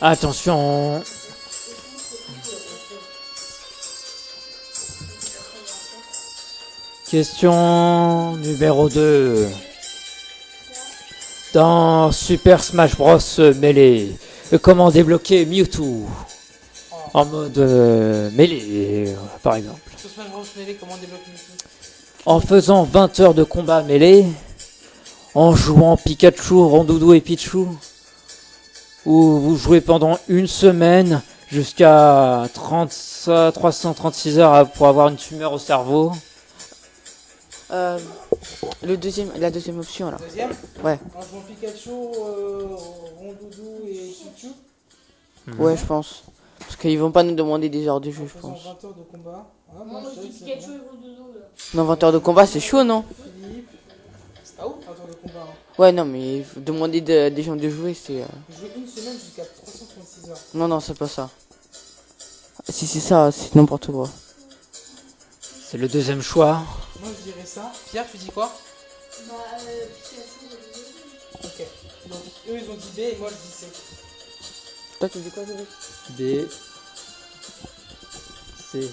[SPEAKER 4] Attention. Question numéro 2. Dans Super Smash Bros Melee, comment débloquer Mewtwo en mode Melee, par exemple?
[SPEAKER 1] Sur Smash Bros Melee, comment débloquer Mewtwo?
[SPEAKER 4] En faisant 20 heures de combat Melee, en jouant Pikachu, Rondoudou et Pichu, ou vous jouez pendant une semaine jusqu'à 336 heures pour avoir une tumeur au cerveau.
[SPEAKER 2] La deuxième option là.
[SPEAKER 1] Deuxième?
[SPEAKER 2] Ouais.
[SPEAKER 1] En jouant Pikachu, Rondoudou et Pichu.
[SPEAKER 2] Ouais, je pense. Parce qu'ils vont pas nous demander des heures de jeu,
[SPEAKER 1] En
[SPEAKER 2] je
[SPEAKER 1] faisant
[SPEAKER 2] pense.
[SPEAKER 1] 20 heures de combat. Ah,
[SPEAKER 3] Non,
[SPEAKER 1] moi,
[SPEAKER 3] moi
[SPEAKER 1] je
[SPEAKER 3] je
[SPEAKER 1] dirais
[SPEAKER 3] dis
[SPEAKER 1] que
[SPEAKER 3] Pikachu
[SPEAKER 1] c'est
[SPEAKER 3] et Rondoudou là.
[SPEAKER 2] Non, 20 heures de combat, c'est chaud, non?
[SPEAKER 1] bon. Philippe. C'est pas ouf, 20 heures de combat. Hein.
[SPEAKER 2] Ouais, non, mais demander des gens de jouer, c'est...
[SPEAKER 1] Jouer une semaine jusqu'à 336 heures.
[SPEAKER 2] Non, c'est pas ça. Si c'est ça, c'est n'importe quoi.
[SPEAKER 4] C'est le deuxième choix.
[SPEAKER 1] Moi je dirais ça. Pierre, tu dis quoi?
[SPEAKER 3] Bah, Pikachu et Rondoudou.
[SPEAKER 1] Ok. Donc eux ils ont dit B et moi je dis C.
[SPEAKER 2] Toi, tu dis quoi, Julie?
[SPEAKER 4] B. C.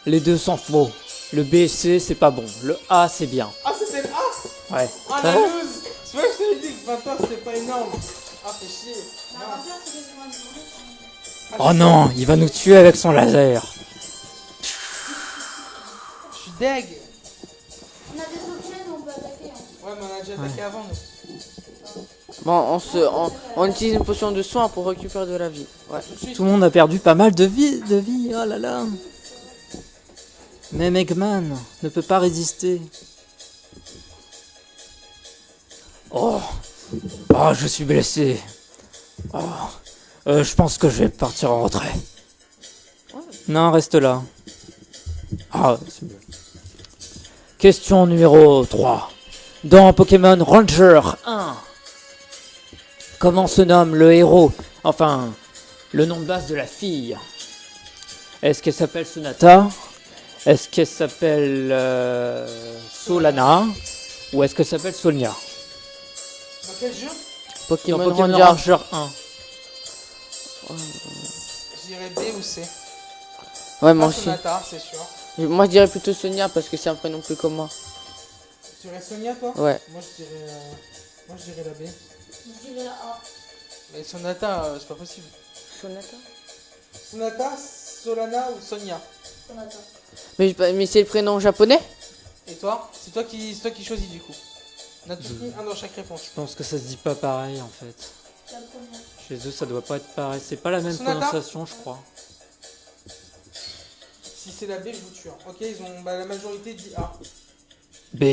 [SPEAKER 4] Les deux s'en faux. Le B et C, c'est pas bon. Le A, c'est bien.
[SPEAKER 1] Ah c'était le A.
[SPEAKER 4] Ouais.
[SPEAKER 1] Ah la loose. Tu vois je t'avais dit que 20 heures c'était pas énorme. Ah fais chier.
[SPEAKER 3] La
[SPEAKER 1] Mince.
[SPEAKER 3] rapière, c'est quasiment une journée.
[SPEAKER 4] Oh non, il va nous tuer avec son laser.
[SPEAKER 1] Je suis deg.
[SPEAKER 3] On a des objets dont on peut attaquer. Hein.
[SPEAKER 1] Ouais mais on a déjà attaqué avant nous.
[SPEAKER 2] Bon, on utilise une potion de soin pour récupérer de la vie. Ouais.
[SPEAKER 1] Tout de suite.
[SPEAKER 4] Tout le monde a perdu pas mal de vie, oh là là. Même Eggman ne peut pas résister. Oh, je suis blessé. Je pense que je vais partir en retrait. Non, reste là. C'est mieux. Question numéro 3. Dans Pokémon Ranger 1, comment se nomme le héros? Enfin, le nom de base de la fille. Est-ce qu'elle s'appelle Sonata? Est-ce qu'elle s'appelle Solana? Ou est-ce qu'elle s'appelle Sonia?
[SPEAKER 1] Dans quel jeu?
[SPEAKER 2] Pokémon,
[SPEAKER 4] Dans Pokémon
[SPEAKER 2] Ranger.
[SPEAKER 4] Ranger 1.
[SPEAKER 1] Je dirais B ou C.
[SPEAKER 2] Ouais, moi
[SPEAKER 1] Pas
[SPEAKER 2] aussi.
[SPEAKER 1] Sonata, c'est sûr.
[SPEAKER 2] Moi, je dirais plutôt Sonia parce que c'est un prénom plus commun.
[SPEAKER 1] Tu dirais Sonia toi?
[SPEAKER 2] Ouais.
[SPEAKER 1] Moi je dirais la B.
[SPEAKER 3] Je dirais la A.
[SPEAKER 1] Mais Sonata, c'est pas possible.
[SPEAKER 2] Sonata?
[SPEAKER 1] Sonata, Solana ou Sonia?
[SPEAKER 3] Sonata.
[SPEAKER 2] Mais c'est le prénom japonais?
[SPEAKER 1] Et toi? C'est toi qui choisis du coup. On a tous mis un dans chaque réponse.
[SPEAKER 4] Je pense que ça se dit pas pareil en fait.
[SPEAKER 3] La première.
[SPEAKER 4] Chez eux, ça doit pas être pareil. C'est pas la même
[SPEAKER 1] Sonata
[SPEAKER 4] prononciation, je crois.
[SPEAKER 1] Si c'est la B, je vous tue. Hein. Ok, la majorité dit A.
[SPEAKER 4] B.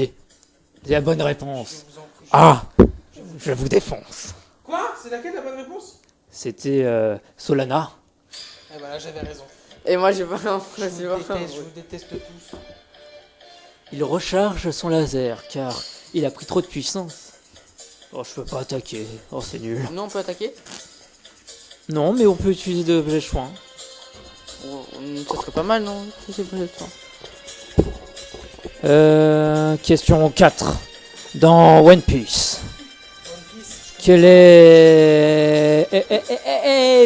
[SPEAKER 4] C'est la bonne réponse.
[SPEAKER 1] Je vous en prie.
[SPEAKER 4] Je vous défonce.
[SPEAKER 1] Quoi? C'est laquelle la bonne réponse?
[SPEAKER 4] C'était Solana.
[SPEAKER 1] Eh ben là, j'avais raison.
[SPEAKER 2] Et moi, j'ai pas
[SPEAKER 1] Je vous déteste tous.
[SPEAKER 4] Il recharge son laser car il a pris trop de puissance. Oh, je peux pas attaquer. Oh, c'est nul.
[SPEAKER 2] Non, on peut attaquer.
[SPEAKER 4] Non, mais on peut utiliser de objets choix.
[SPEAKER 2] Ça serait pas mal, non? Si c'est pas ça.
[SPEAKER 4] Question 4. Dans One Piece,
[SPEAKER 1] One Piece,
[SPEAKER 4] quel est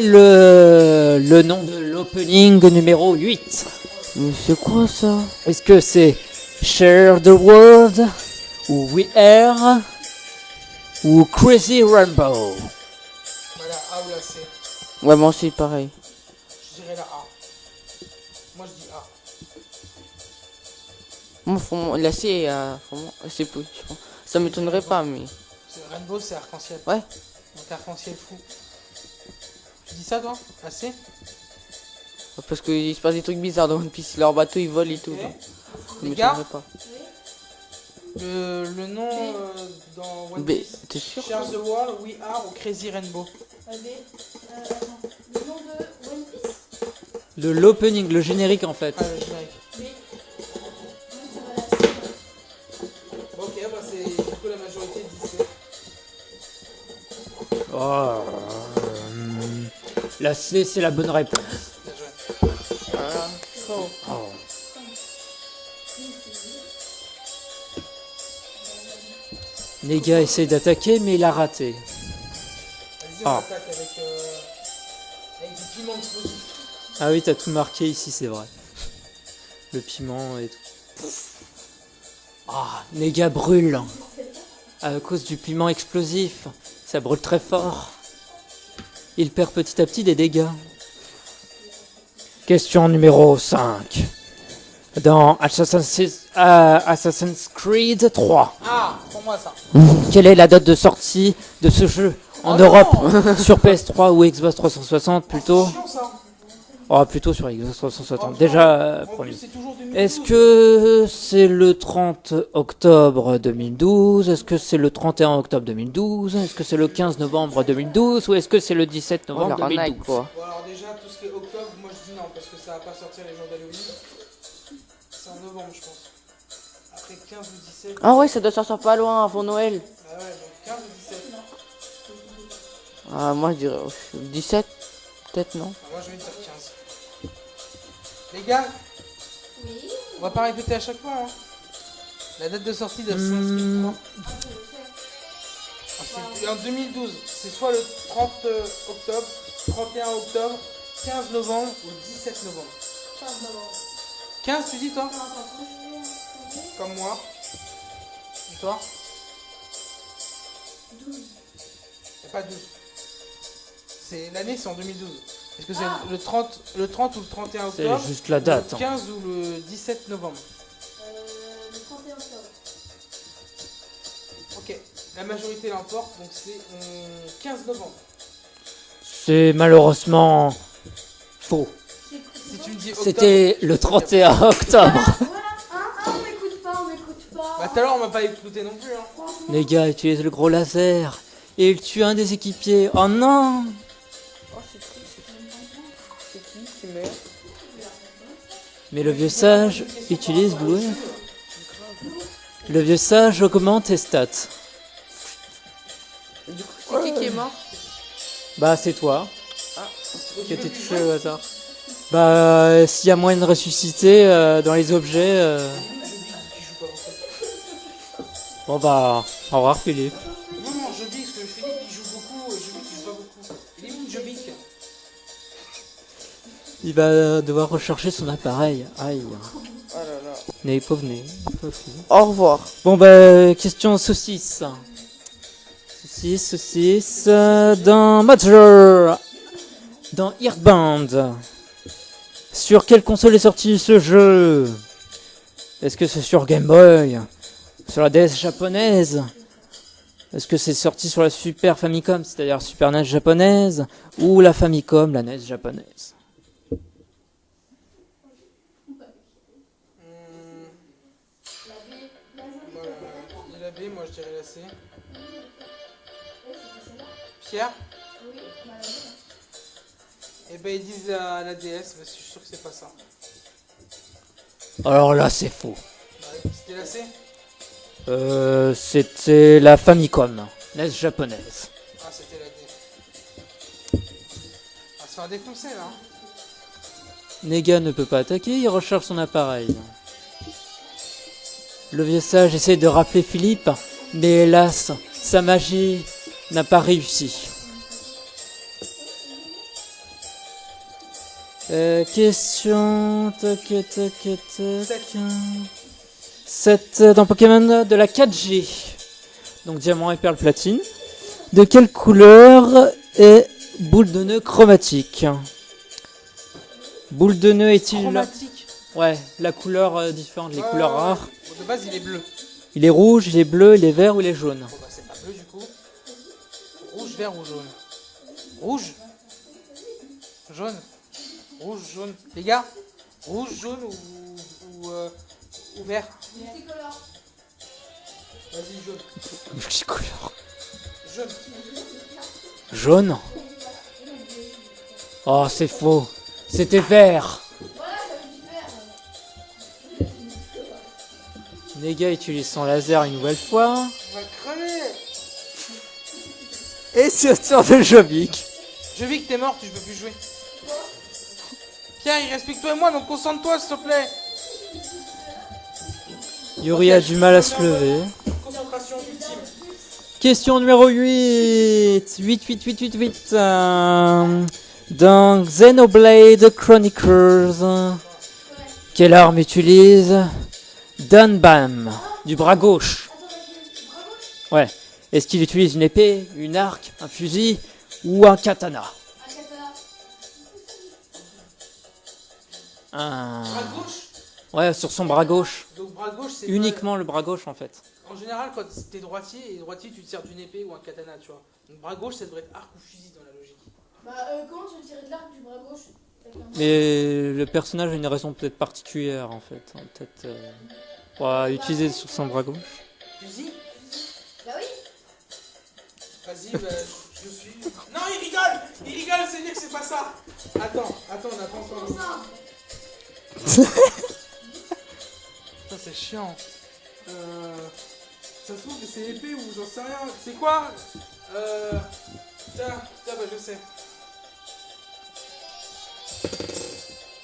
[SPEAKER 4] le nom de l'opening numéro 8?
[SPEAKER 2] Mais c'est quoi ça?
[SPEAKER 4] Est-ce que c'est Share the World ou We Are ou Crazy Rainbow?
[SPEAKER 1] voilà, A ou la C.
[SPEAKER 2] Ouais, moi aussi, pareil.
[SPEAKER 1] Je dirais la A. Moi je dis A.
[SPEAKER 2] Moi, la C, c'est peu, je pense. Ça m'étonnerait pas, mais.
[SPEAKER 1] Rainbow c'est arc-en-ciel.
[SPEAKER 2] Ouais.
[SPEAKER 1] Donc arc-en-ciel fou. Tu dis ça toi? La C?
[SPEAKER 2] Parce qu'il se passe des trucs bizarres dans One Piece. Leur bateau, ils volent et tout.
[SPEAKER 1] Ok.
[SPEAKER 2] Donc, ça
[SPEAKER 1] Les gars,
[SPEAKER 2] m'étonnerait pas.
[SPEAKER 1] le nom dans One
[SPEAKER 2] B,
[SPEAKER 1] Piece.
[SPEAKER 2] t'es sûr?
[SPEAKER 1] Share the World, We Are ou Crazy Rainbow.
[SPEAKER 3] Attends. Le nom de One Piece.
[SPEAKER 4] L'opening, le générique en fait.
[SPEAKER 1] Ah, le générique.
[SPEAKER 3] B.
[SPEAKER 1] Ok, bah c'est du coup la majorité dit C.
[SPEAKER 4] Oh, la C, c'est la bonne réponse.
[SPEAKER 1] Bien joué.
[SPEAKER 2] Trop.
[SPEAKER 4] Oh. Les gars essayent d'attaquer, mais il a raté.
[SPEAKER 1] Vas-y, on
[SPEAKER 4] Ah.
[SPEAKER 1] attaque avec du piment explosif.
[SPEAKER 4] Ah oui, t'as tout marqué ici, c'est vrai. Le piment et tout. Ah, les gars brûlent. À cause du piment explosif. Ça brûle très fort. Il perd petit à petit des dégâts. Question numéro 5. Dans Assassin's Creed 3,
[SPEAKER 1] Ah, pour moi ça.
[SPEAKER 4] quelle est la date de sortie de ce jeu en
[SPEAKER 1] Oh
[SPEAKER 4] Europe?
[SPEAKER 1] non.
[SPEAKER 4] Sur PS3 ou Xbox 360 plutôt?
[SPEAKER 1] C'est chiant, ça.
[SPEAKER 4] Oh, plutôt sur Xbox 360.
[SPEAKER 1] Oh,
[SPEAKER 4] Déjà,
[SPEAKER 1] en plus,
[SPEAKER 4] premier.
[SPEAKER 1] c'est toujours 2012.
[SPEAKER 4] Est-ce que c'est le 30 octobre 2012? Est-ce que c'est le 31 octobre 2012? Est-ce que c'est le 15 novembre 2012? Ou est-ce que c'est le 17
[SPEAKER 2] Oh,
[SPEAKER 4] novembre
[SPEAKER 2] la arnaque,
[SPEAKER 4] 2012?
[SPEAKER 2] quoi.
[SPEAKER 1] Bon, alors déjà, tout ce qui est octobre, moi je dis non, parce que ça va pas sortir les jours d'Halloween. C'est en novembre, je pense. Après 15 ou 17.
[SPEAKER 2] Ah ouais, ça doit sortir pas loin avant Noël.
[SPEAKER 1] Ah ouais, donc 15 ou 17.
[SPEAKER 2] Ah, moi, je dirais 17, peut-être, non?
[SPEAKER 1] Ah, moi je vais dire 15. Les gars,
[SPEAKER 3] Oui.
[SPEAKER 1] on va pas répéter à chaque fois. Hein. La date de sortie de Assassin's Creed 3. Ah, c'est en 2012. C'est soit le 30 octobre, 31 octobre, 15 novembre ou 17 novembre. 15 tu dis toi? Comme moi. Et toi?
[SPEAKER 3] 12.
[SPEAKER 1] Y'a pas 12. C'est l'année, c'est en 2012. Est-ce que c'est le 30 ou le 31
[SPEAKER 4] C'est
[SPEAKER 1] octobre?
[SPEAKER 4] juste la date.
[SPEAKER 1] Le 15 ou le 17 novembre?
[SPEAKER 3] Le 31 octobre.
[SPEAKER 1] Ok. La majorité l'emporte, donc c'est 15 novembre.
[SPEAKER 4] C'est malheureusement faux.
[SPEAKER 1] Si tu me dis octobre.
[SPEAKER 4] C'était le 31 octobre.
[SPEAKER 3] Voilà. On m'écoute pas, on m'écoute pas.
[SPEAKER 1] Bah tout à l'heure on m'a pas écouté non plus. Hein.
[SPEAKER 3] Franchement.
[SPEAKER 4] Les gars utilisent le gros laser. Et il tue un des équipiers. Oh non!
[SPEAKER 2] Oh, c'est triste. C'est qui meurt?
[SPEAKER 4] Mais le vieux sage utilise Blue. Le vieux sage augmente tes stats.
[SPEAKER 2] Du coup, c'est qui est mort?
[SPEAKER 4] Bah, c'est toi
[SPEAKER 2] Ah,
[SPEAKER 4] qui a été touché au hasard. Bah, s'il y a moyen de ressusciter dans les objets. Bon, bah, au revoir Philippe.
[SPEAKER 1] Non, non, Jobic, parce que Philippe il joue beaucoup, Jobic il joue pas beaucoup. Il est où Jobic?
[SPEAKER 4] Il va devoir recharger son appareil. Aïe.
[SPEAKER 2] oh là là.
[SPEAKER 4] N'est pas venu.
[SPEAKER 2] Au revoir.
[SPEAKER 4] Bon, bah, question saucisse. Saucisse. Dans Major. Dans Earthbound. Sur quelle console est sorti ce jeu? Est-ce que c'est sur Game Boy? Sur la DS japonaise? Est-ce que c'est sorti sur la Super Famicom, c'est-à-dire Super NES japonaise? Ou la Famicom, la NES japonaise?
[SPEAKER 1] Voilà, tu dis la B, moi je dirais la C. Pierre? Et ben ils disent à la DS, mais je suis sûr que c'est pas ça.
[SPEAKER 4] Alors là, c'est faux.
[SPEAKER 1] Ouais, c'était la C.
[SPEAKER 4] C'était la Famicom, NES japonaise.
[SPEAKER 1] Ah, c'était la D. On va se faire défoncer là. Hein.
[SPEAKER 4] Nega ne peut pas attaquer, il recharge son appareil. Le vieux sage essaie de rappeler Philippe, mais hélas, sa magie n'a pas réussi. Question... Tac, tac, tac... 7 dans Pokémon de la 4G. Donc diamant et perle platine. De quelle couleur est boule de nœud chromatique? Boule de nœud est-il...
[SPEAKER 1] Chromatique.
[SPEAKER 4] Ouais, la couleur différente, les couleurs rares.
[SPEAKER 1] Bon, de base, il est bleu.
[SPEAKER 4] Il est rouge, il est bleu, il est vert ou il est jaune?
[SPEAKER 1] Bon, bah, c'est pas bleu du coup. Rouge, vert ou jaune? Rouge. Jaune. Rouge, jaune. Les gars, rouge, jaune ou vert? Vas-y, jaune.
[SPEAKER 4] Multicolore.
[SPEAKER 1] Jaune.
[SPEAKER 4] Jaune? Oh, c'est faux. C'était vert. Nega utilise son laser une nouvelle fois.
[SPEAKER 1] On va crever.
[SPEAKER 4] Et c'est au tour de Jovic.
[SPEAKER 1] Je vis que t'es mort, tu peux plus jouer. Tiens, il reste plus que toi et moi, donc concentre-toi s'il te plaît.
[SPEAKER 4] Yuri
[SPEAKER 1] Ok,
[SPEAKER 4] a du mal à se lever.
[SPEAKER 1] Concentration ultime.
[SPEAKER 4] Question numéro 8. 8. Dans Xenoblade Chronicles, quelle arme utilise Danbam du bras gauche? Ouais. Est-ce qu'il utilise une épée, une arc, un fusil ou un katana? Un...
[SPEAKER 1] Bras gauche.
[SPEAKER 4] Ouais, sur son bras gauche.
[SPEAKER 1] Donc bras gauche, c'est
[SPEAKER 4] Uniquement le bras gauche en fait.
[SPEAKER 1] En général, quand t'es droitier, tu te sers d'une épée ou un katana, tu vois. Donc bras gauche, ça devrait être arc ou fusil dans la logique.
[SPEAKER 3] Comment tu veux tirer de l'arc du bras gauche?
[SPEAKER 4] Mais le personnage a une raison peut-être particulière en fait. Peut-être pour utiliser sur son bras gauche.
[SPEAKER 1] Fusil.
[SPEAKER 3] Bah oui.
[SPEAKER 1] Vas-y, bah, je suis. Non, il rigole. Il rigole, c'est dire que c'est pas ça. Attends, on a transformé. Ça c'est chiant. Ça se trouve que c'est épée ou j'en sais rien. C'est quoi? Tiens, bah je sais.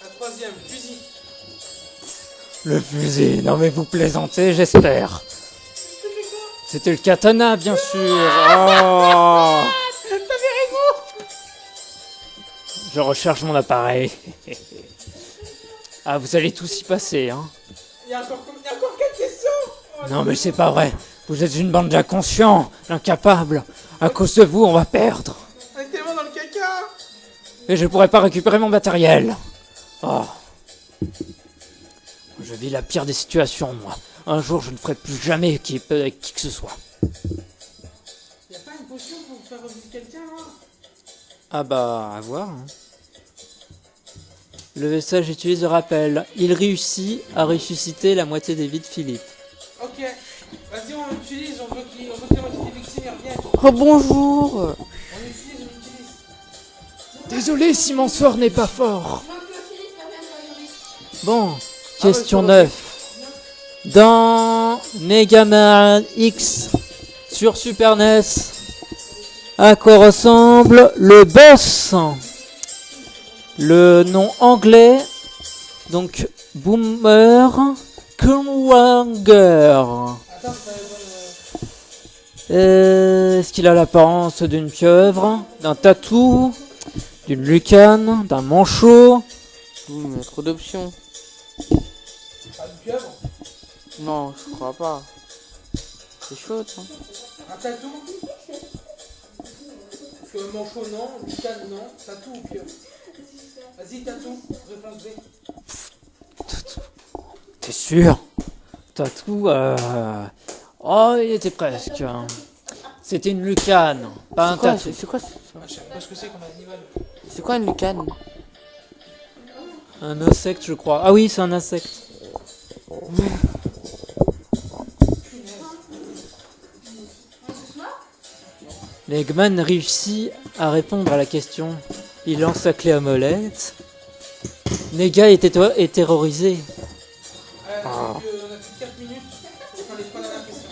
[SPEAKER 1] La troisième, fusil.
[SPEAKER 4] Le fusil, non mais vous plaisantez, j'espère. C'était le katana, bien sûr. Oh.
[SPEAKER 1] T'avais raison.
[SPEAKER 4] Je recharge mon appareil. Ah, vous allez tous y passer, hein.
[SPEAKER 1] Il y a encore 4 questions. Oh,
[SPEAKER 4] Non mais c'est pas vrai. Vous êtes une bande d'inconscients, d'incapables. À cause de vous, on va perdre.
[SPEAKER 1] on est tellement dans le caca.
[SPEAKER 4] Et je pourrai pas récupérer mon matériel. Oh. Je vis la pire des situations, moi. Un jour, je ne ferai plus jamais équipe avec qui que ce soit.
[SPEAKER 1] Y'a pas une potion pour faire revivre quelqu'un là?
[SPEAKER 4] Ah bah, à voir. Hein. Le message utilise le rappel. Il réussit à ressusciter la moitié des vies de Philippe.
[SPEAKER 1] Ok. Vas-y, on l'utilise, on veut que la moitié des victimes reviennent.
[SPEAKER 2] Oh bonjour.
[SPEAKER 1] On l'utilise.
[SPEAKER 5] Désolé si mon sort n'est pas fort.
[SPEAKER 4] Bon,
[SPEAKER 1] Ah
[SPEAKER 4] question
[SPEAKER 1] ouais,
[SPEAKER 4] 9. Dans Mega Man X sur Super NES, à quoi ressemble le boss? Le nom anglais, donc Boomer Kumwanger.
[SPEAKER 1] Attends,
[SPEAKER 4] Est-ce qu'il a l'apparence d'une pieuvre, d'un tatou, d'une lucane, d'un manchot?
[SPEAKER 2] Mais trop d'options.
[SPEAKER 1] pas une pieuvre.
[SPEAKER 2] Non, je crois pas. C'est chaud, hein.
[SPEAKER 1] Un tatou. Parce que manchot non, lucane non, tatou ou pieuvre. Vas-y, tatou, réponse B.
[SPEAKER 4] T'es sûr? Tatou, Oh, il était presque. C'était une lucane, pas un
[SPEAKER 2] C'est quoi,
[SPEAKER 4] tatou.
[SPEAKER 2] c'est quoi,
[SPEAKER 1] Ah, je sais pas ce que c'est comme animal.
[SPEAKER 2] c'est quoi une lucane?
[SPEAKER 4] Un insecte, je crois. Ah oui, c'est un insecte. L'Eggman réussit à répondre à la question. Il lance sa clé à molette. Nega est terrorisé.
[SPEAKER 1] On a plus de 4 minutes. On va faire les 3 dernières questions.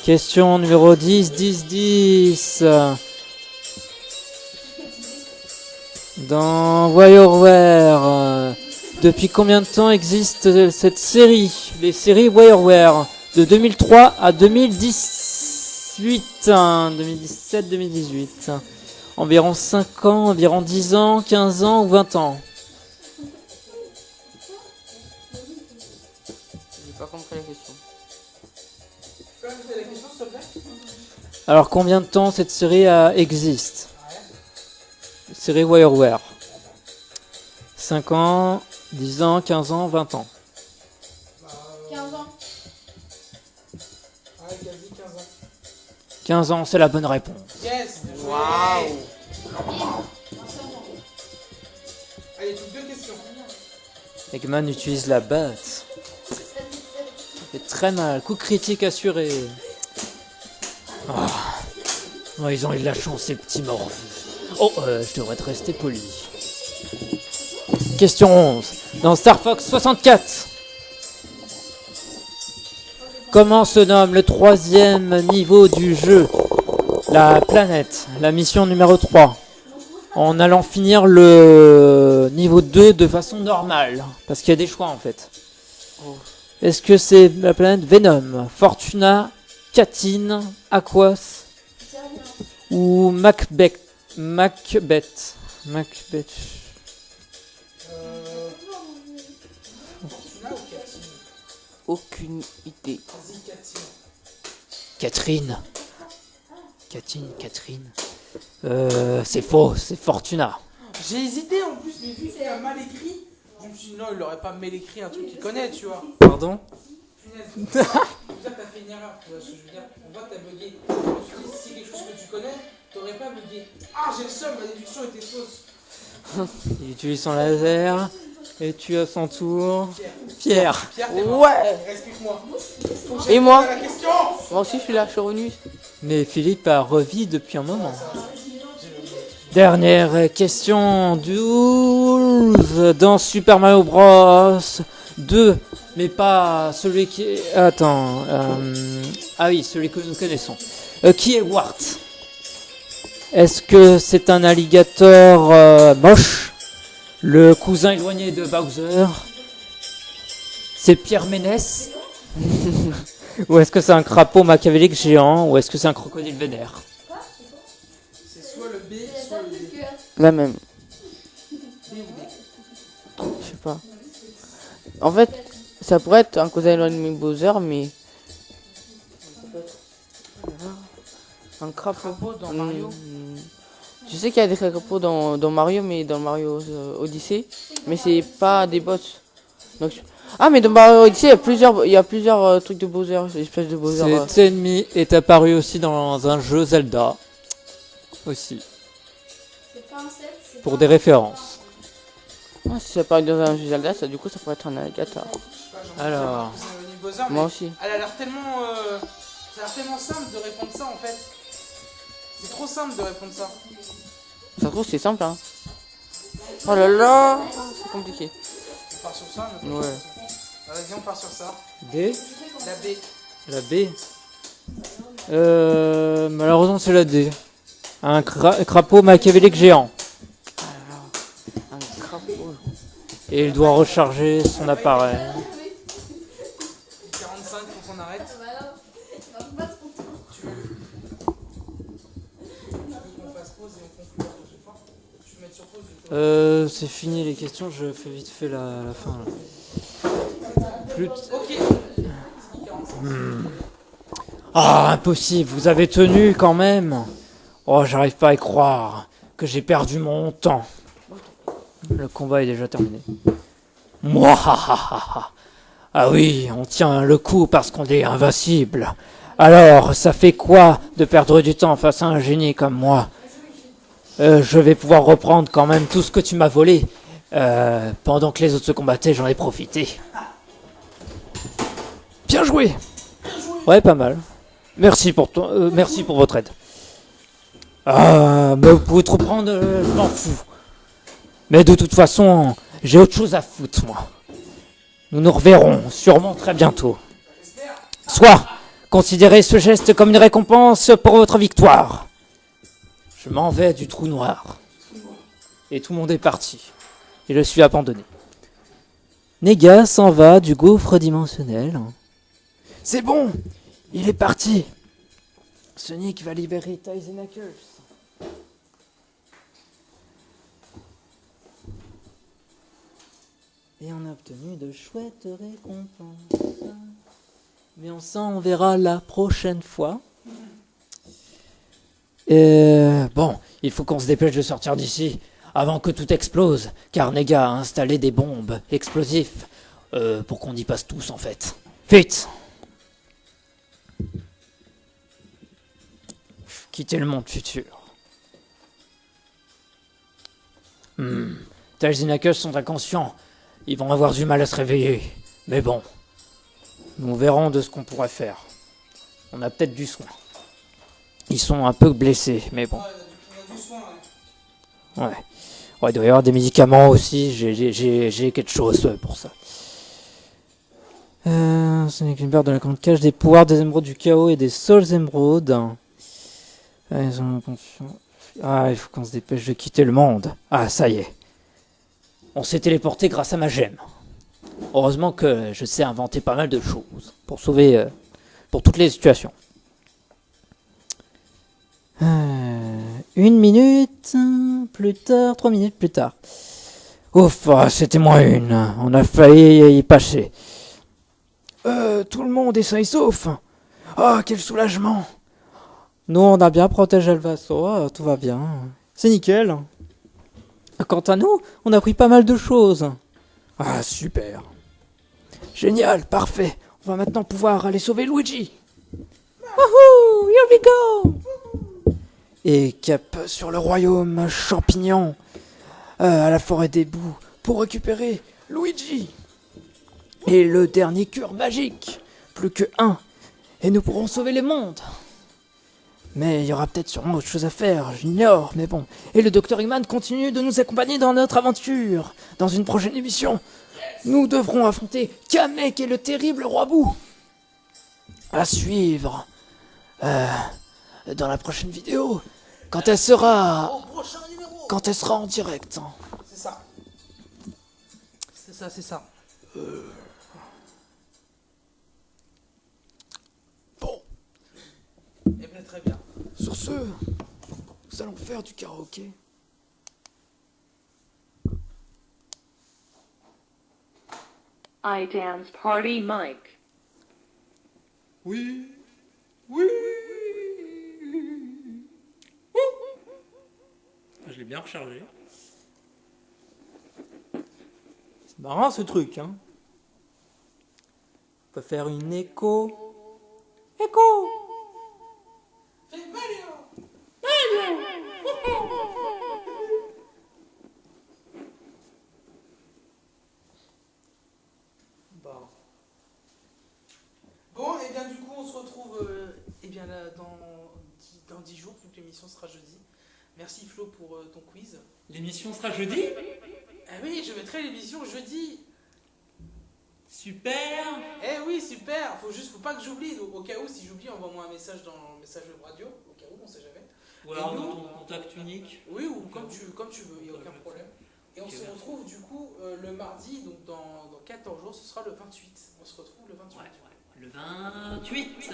[SPEAKER 4] Question numéro 10, 10, 10. Dans WireWare, depuis combien de temps existe cette série? Les séries WireWare, de 2003 à 2018, 2017-2018. Environ 5 ans, environ 10 ans, 15 ans ou 20 ans?
[SPEAKER 2] J'ai pas compris la question.
[SPEAKER 1] Tu peux répéter la question, s'il te plaît?
[SPEAKER 4] Alors combien de temps cette série existe? Série WireWare. 5 ans, 10 ans, 15 ans, 20 ans.
[SPEAKER 3] 15 ans.
[SPEAKER 1] Ouais, quasi 15 ans.
[SPEAKER 4] 15 ans, c'est la bonne réponse.
[SPEAKER 1] Yes! Bien joué.
[SPEAKER 2] Waouh.
[SPEAKER 1] Allez, plus que 2 questions.
[SPEAKER 4] Eggman utilise la batte. C'est très mal. Coup critique assuré. Oh, ils ont eu de la chance, ces petits morveux. Oh, je devrais te rester poli. Question 11. Dans Star Fox 64, comment se nomme le 3e niveau du jeu? La planète, la mission numéro 3. En allant finir le niveau 2 de façon normale. Parce qu'il y a des choix en fait. Est-ce que c'est la planète Venom, Fortuna, Katyn, Aquas ou Macbeth? Macbeth.
[SPEAKER 1] Fortuna ou Cathy?
[SPEAKER 2] Aucune idée.
[SPEAKER 1] Vas-y, Cathy.
[SPEAKER 4] Catherine. C'est faux, c'est Fortuna.
[SPEAKER 1] J'ai hésité en plus, mais vu qu'il a mal écrit, je me suis dit non, il aurait pas mal écrit un truc qu'il connaît, tu vois.
[SPEAKER 4] Pardon?
[SPEAKER 1] Punaise. Je veux dire, t'as fait une erreur, tu vois ce que je veux dire. On voit que t'as bugué. Je me suis dit, si c'est quelque chose que tu connais, t'aurais pas bugué. Ah, j'ai le seum, ma déduction était fausse.
[SPEAKER 4] Il utilise son laser et tu à son tour.
[SPEAKER 1] Pierre.
[SPEAKER 4] Pierre.
[SPEAKER 1] Pierre, t'es mort.
[SPEAKER 2] Ouais.
[SPEAKER 1] Explique-moi. Faut que
[SPEAKER 2] Et
[SPEAKER 1] j'aille
[SPEAKER 2] moi
[SPEAKER 1] à la question.
[SPEAKER 2] Moi aussi je suis là, je suis revenu.
[SPEAKER 4] Mais Philippe a revu depuis un moment. Dernière question 12 dans Super Mario Bros 2, mais pas celui qui est... Attends, ah oui, celui que nous connaissons. Qui est Wart? Est-ce que c'est un alligator moche, le cousin éloigné de Bowser? C'est Pierre Ménès? Ou est-ce que c'est un crapaud machiavélique géant? Ou est-ce que c'est un crocodile vénère?
[SPEAKER 1] C'est soit le B, soit le D.
[SPEAKER 2] La même.
[SPEAKER 1] B ou D.
[SPEAKER 2] Je sais pas. En fait, ça pourrait être un cousin éloigné de Bowser, mais. Un crapaud
[SPEAKER 1] dans Mario.
[SPEAKER 2] Je sais qu'il y a des crapauds dans Mario, mais dans Mario Odyssey, mais c'est pas des bots. Donc, ah, mais dans Mario Odyssey, il y a plusieurs trucs de Bowser, des espèces de Bowser.
[SPEAKER 4] Cet ennemi est apparu aussi dans un jeu Zelda. Aussi. Pour des références.
[SPEAKER 2] Ah, si ça paraît dans un jeu Zelda, ça, du coup, ça pourrait être un alligator.
[SPEAKER 4] Alors.
[SPEAKER 2] Moi aussi.
[SPEAKER 1] Elle a l'air tellement. Ça a l'air tellement simple de répondre ça en fait. C'est trop simple de répondre ça.
[SPEAKER 2] Ça se trouve, c'est simple, hein. Oh là là, c'est compliqué.
[SPEAKER 1] On part sur ça, mais
[SPEAKER 2] Ouais.
[SPEAKER 1] Vas-y, on part sur ça.
[SPEAKER 4] D.
[SPEAKER 1] La B.
[SPEAKER 4] La B. Malheureusement, c'est la D. Un crapaud machiavélique géant.
[SPEAKER 2] Un crapaud.
[SPEAKER 4] Et il doit recharger son appareil.
[SPEAKER 1] 45, faut qu'on arrête. Tu veux qu'on fasse pause et on conclut la prochaine fois? Tu veux mettre sur pause?
[SPEAKER 4] C'est fini les questions, je fais vite fait la fin. Là.
[SPEAKER 1] Ok.
[SPEAKER 4] Ah, impossible, vous avez tenu quand même. Oh, j'arrive pas à y croire que j'ai perdu mon temps. Le combat est déjà terminé. Mouahahaha. Ah oui, on tient le coup parce qu'on est invincible. Alors, ça fait quoi de perdre du temps face à un génie comme moi? Je vais pouvoir reprendre quand même tout ce que tu m'as volé. Pendant que les autres se combattaient, j'en ai profité. Bien joué. Ouais, pas mal. Merci pour votre aide. Ah, mais vous pouvez te reprendre, je m'en fous.
[SPEAKER 5] Mais de toute façon, j'ai autre chose à foutre, moi. Nous nous reverrons sûrement très bientôt. Soit, considérez ce geste comme une récompense pour votre victoire. Je m'en vais du trou noir. Et tout le monde est parti. Et je suis abandonné.
[SPEAKER 4] Nega s'en va du gouffre dimensionnel.
[SPEAKER 5] C'est bon, il est parti. Sonic va libérer Tails et Knuckles.
[SPEAKER 4] Et on a obtenu de chouettes récompenses. Mais on verra la prochaine fois.
[SPEAKER 5] Bon, il faut qu'on se dépêche de sortir d'ici avant que tout explose, car Nega a installé des bombes explosives pour qu'on y passe tous en fait. Vite! Quitter le monde futur. Tails et Knuckles sont inconscients. Ils vont avoir du mal à se réveiller. Mais bon, nous verrons de ce qu'on pourrait faire. On a peut-être du soin. Ils sont un peu blessés, mais bon. Ouais. Ouais, il doit y avoir des médicaments aussi. J'ai quelque chose pour ça.
[SPEAKER 4] Sonic libère de la grande cage des pouvoirs des émeraudes du chaos et des Souls émeraudes.
[SPEAKER 5] Ah, il faut qu'on se dépêche de quitter le monde. Ah, ça y est. On s'est téléporté grâce à ma gemme. Heureusement que je sais inventer pas mal de choses pour sauver, pour toutes les situations.
[SPEAKER 4] 1 minute plus tard, 3 minutes plus tard.
[SPEAKER 5] Ouf, c'était moins une. On a failli y passer. Tout le monde est sain et sauf. Ah, quel soulagement.
[SPEAKER 4] Nous, on a bien protégé le vaisseau, tout va bien. C'est nickel. Quant à nous, on a pris pas mal de choses.
[SPEAKER 5] Ah, super. Génial, parfait. On va maintenant pouvoir aller sauver Luigi.
[SPEAKER 4] Wouhou, here we go.
[SPEAKER 5] Et cap sur le royaume champignon, à la forêt des boues, pour récupérer Luigi. Et le dernier cure magique. Plus que un. Et nous pourrons sauver les mondes. Mais il y aura peut-être sûrement autre chose à faire, j'ignore, mais bon. Et le Dr Eggman continue de nous accompagner dans notre aventure. Dans une prochaine émission, nous devrons affronter Kamek et le terrible roi Boo. À suivre dans la prochaine vidéo, quand elle sera en direct.
[SPEAKER 1] C'est ça. C'est ça.
[SPEAKER 5] Bon.
[SPEAKER 1] Eh bien, très bien.
[SPEAKER 5] Sur ce, nous allons faire du karaoké.
[SPEAKER 6] I Dance Party Mike.
[SPEAKER 5] Oui.
[SPEAKER 4] Je l'ai bien rechargé. C'est marrant ce truc, hein. On peut faire une écho. Écho.
[SPEAKER 1] Bon, et bien du coup, on se retrouve là, dans 10 jours, vu que l'émission sera jeudi. Merci Flo pour ton quiz.
[SPEAKER 4] L'émission sera jeudi.
[SPEAKER 1] Ah oui, je mettrai l'émission jeudi.
[SPEAKER 4] Super.
[SPEAKER 1] Eh oui, super. Faut pas que j'oublie. Donc, au cas où, si j'oublie, envoie-moi un message dans le message web radio. Au cas où, on sait jamais.
[SPEAKER 4] Ou alors dans ton contact unique.
[SPEAKER 1] Oui, ou comme tu veux, il n'y a aucun problème. Et on se retrouve du coup le mardi, donc dans 14 jours, ce sera le 28. On se retrouve le 28.
[SPEAKER 4] Ouais. Le 28.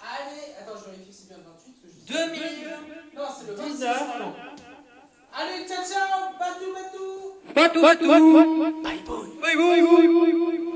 [SPEAKER 1] Allez, attends, je vérifie si c'est bien le 28. Que je dis
[SPEAKER 4] 2000.
[SPEAKER 1] Non, c'est le 26.
[SPEAKER 4] 19.
[SPEAKER 1] Allez, ciao, ciao, batou.
[SPEAKER 4] Batou. Bye bye.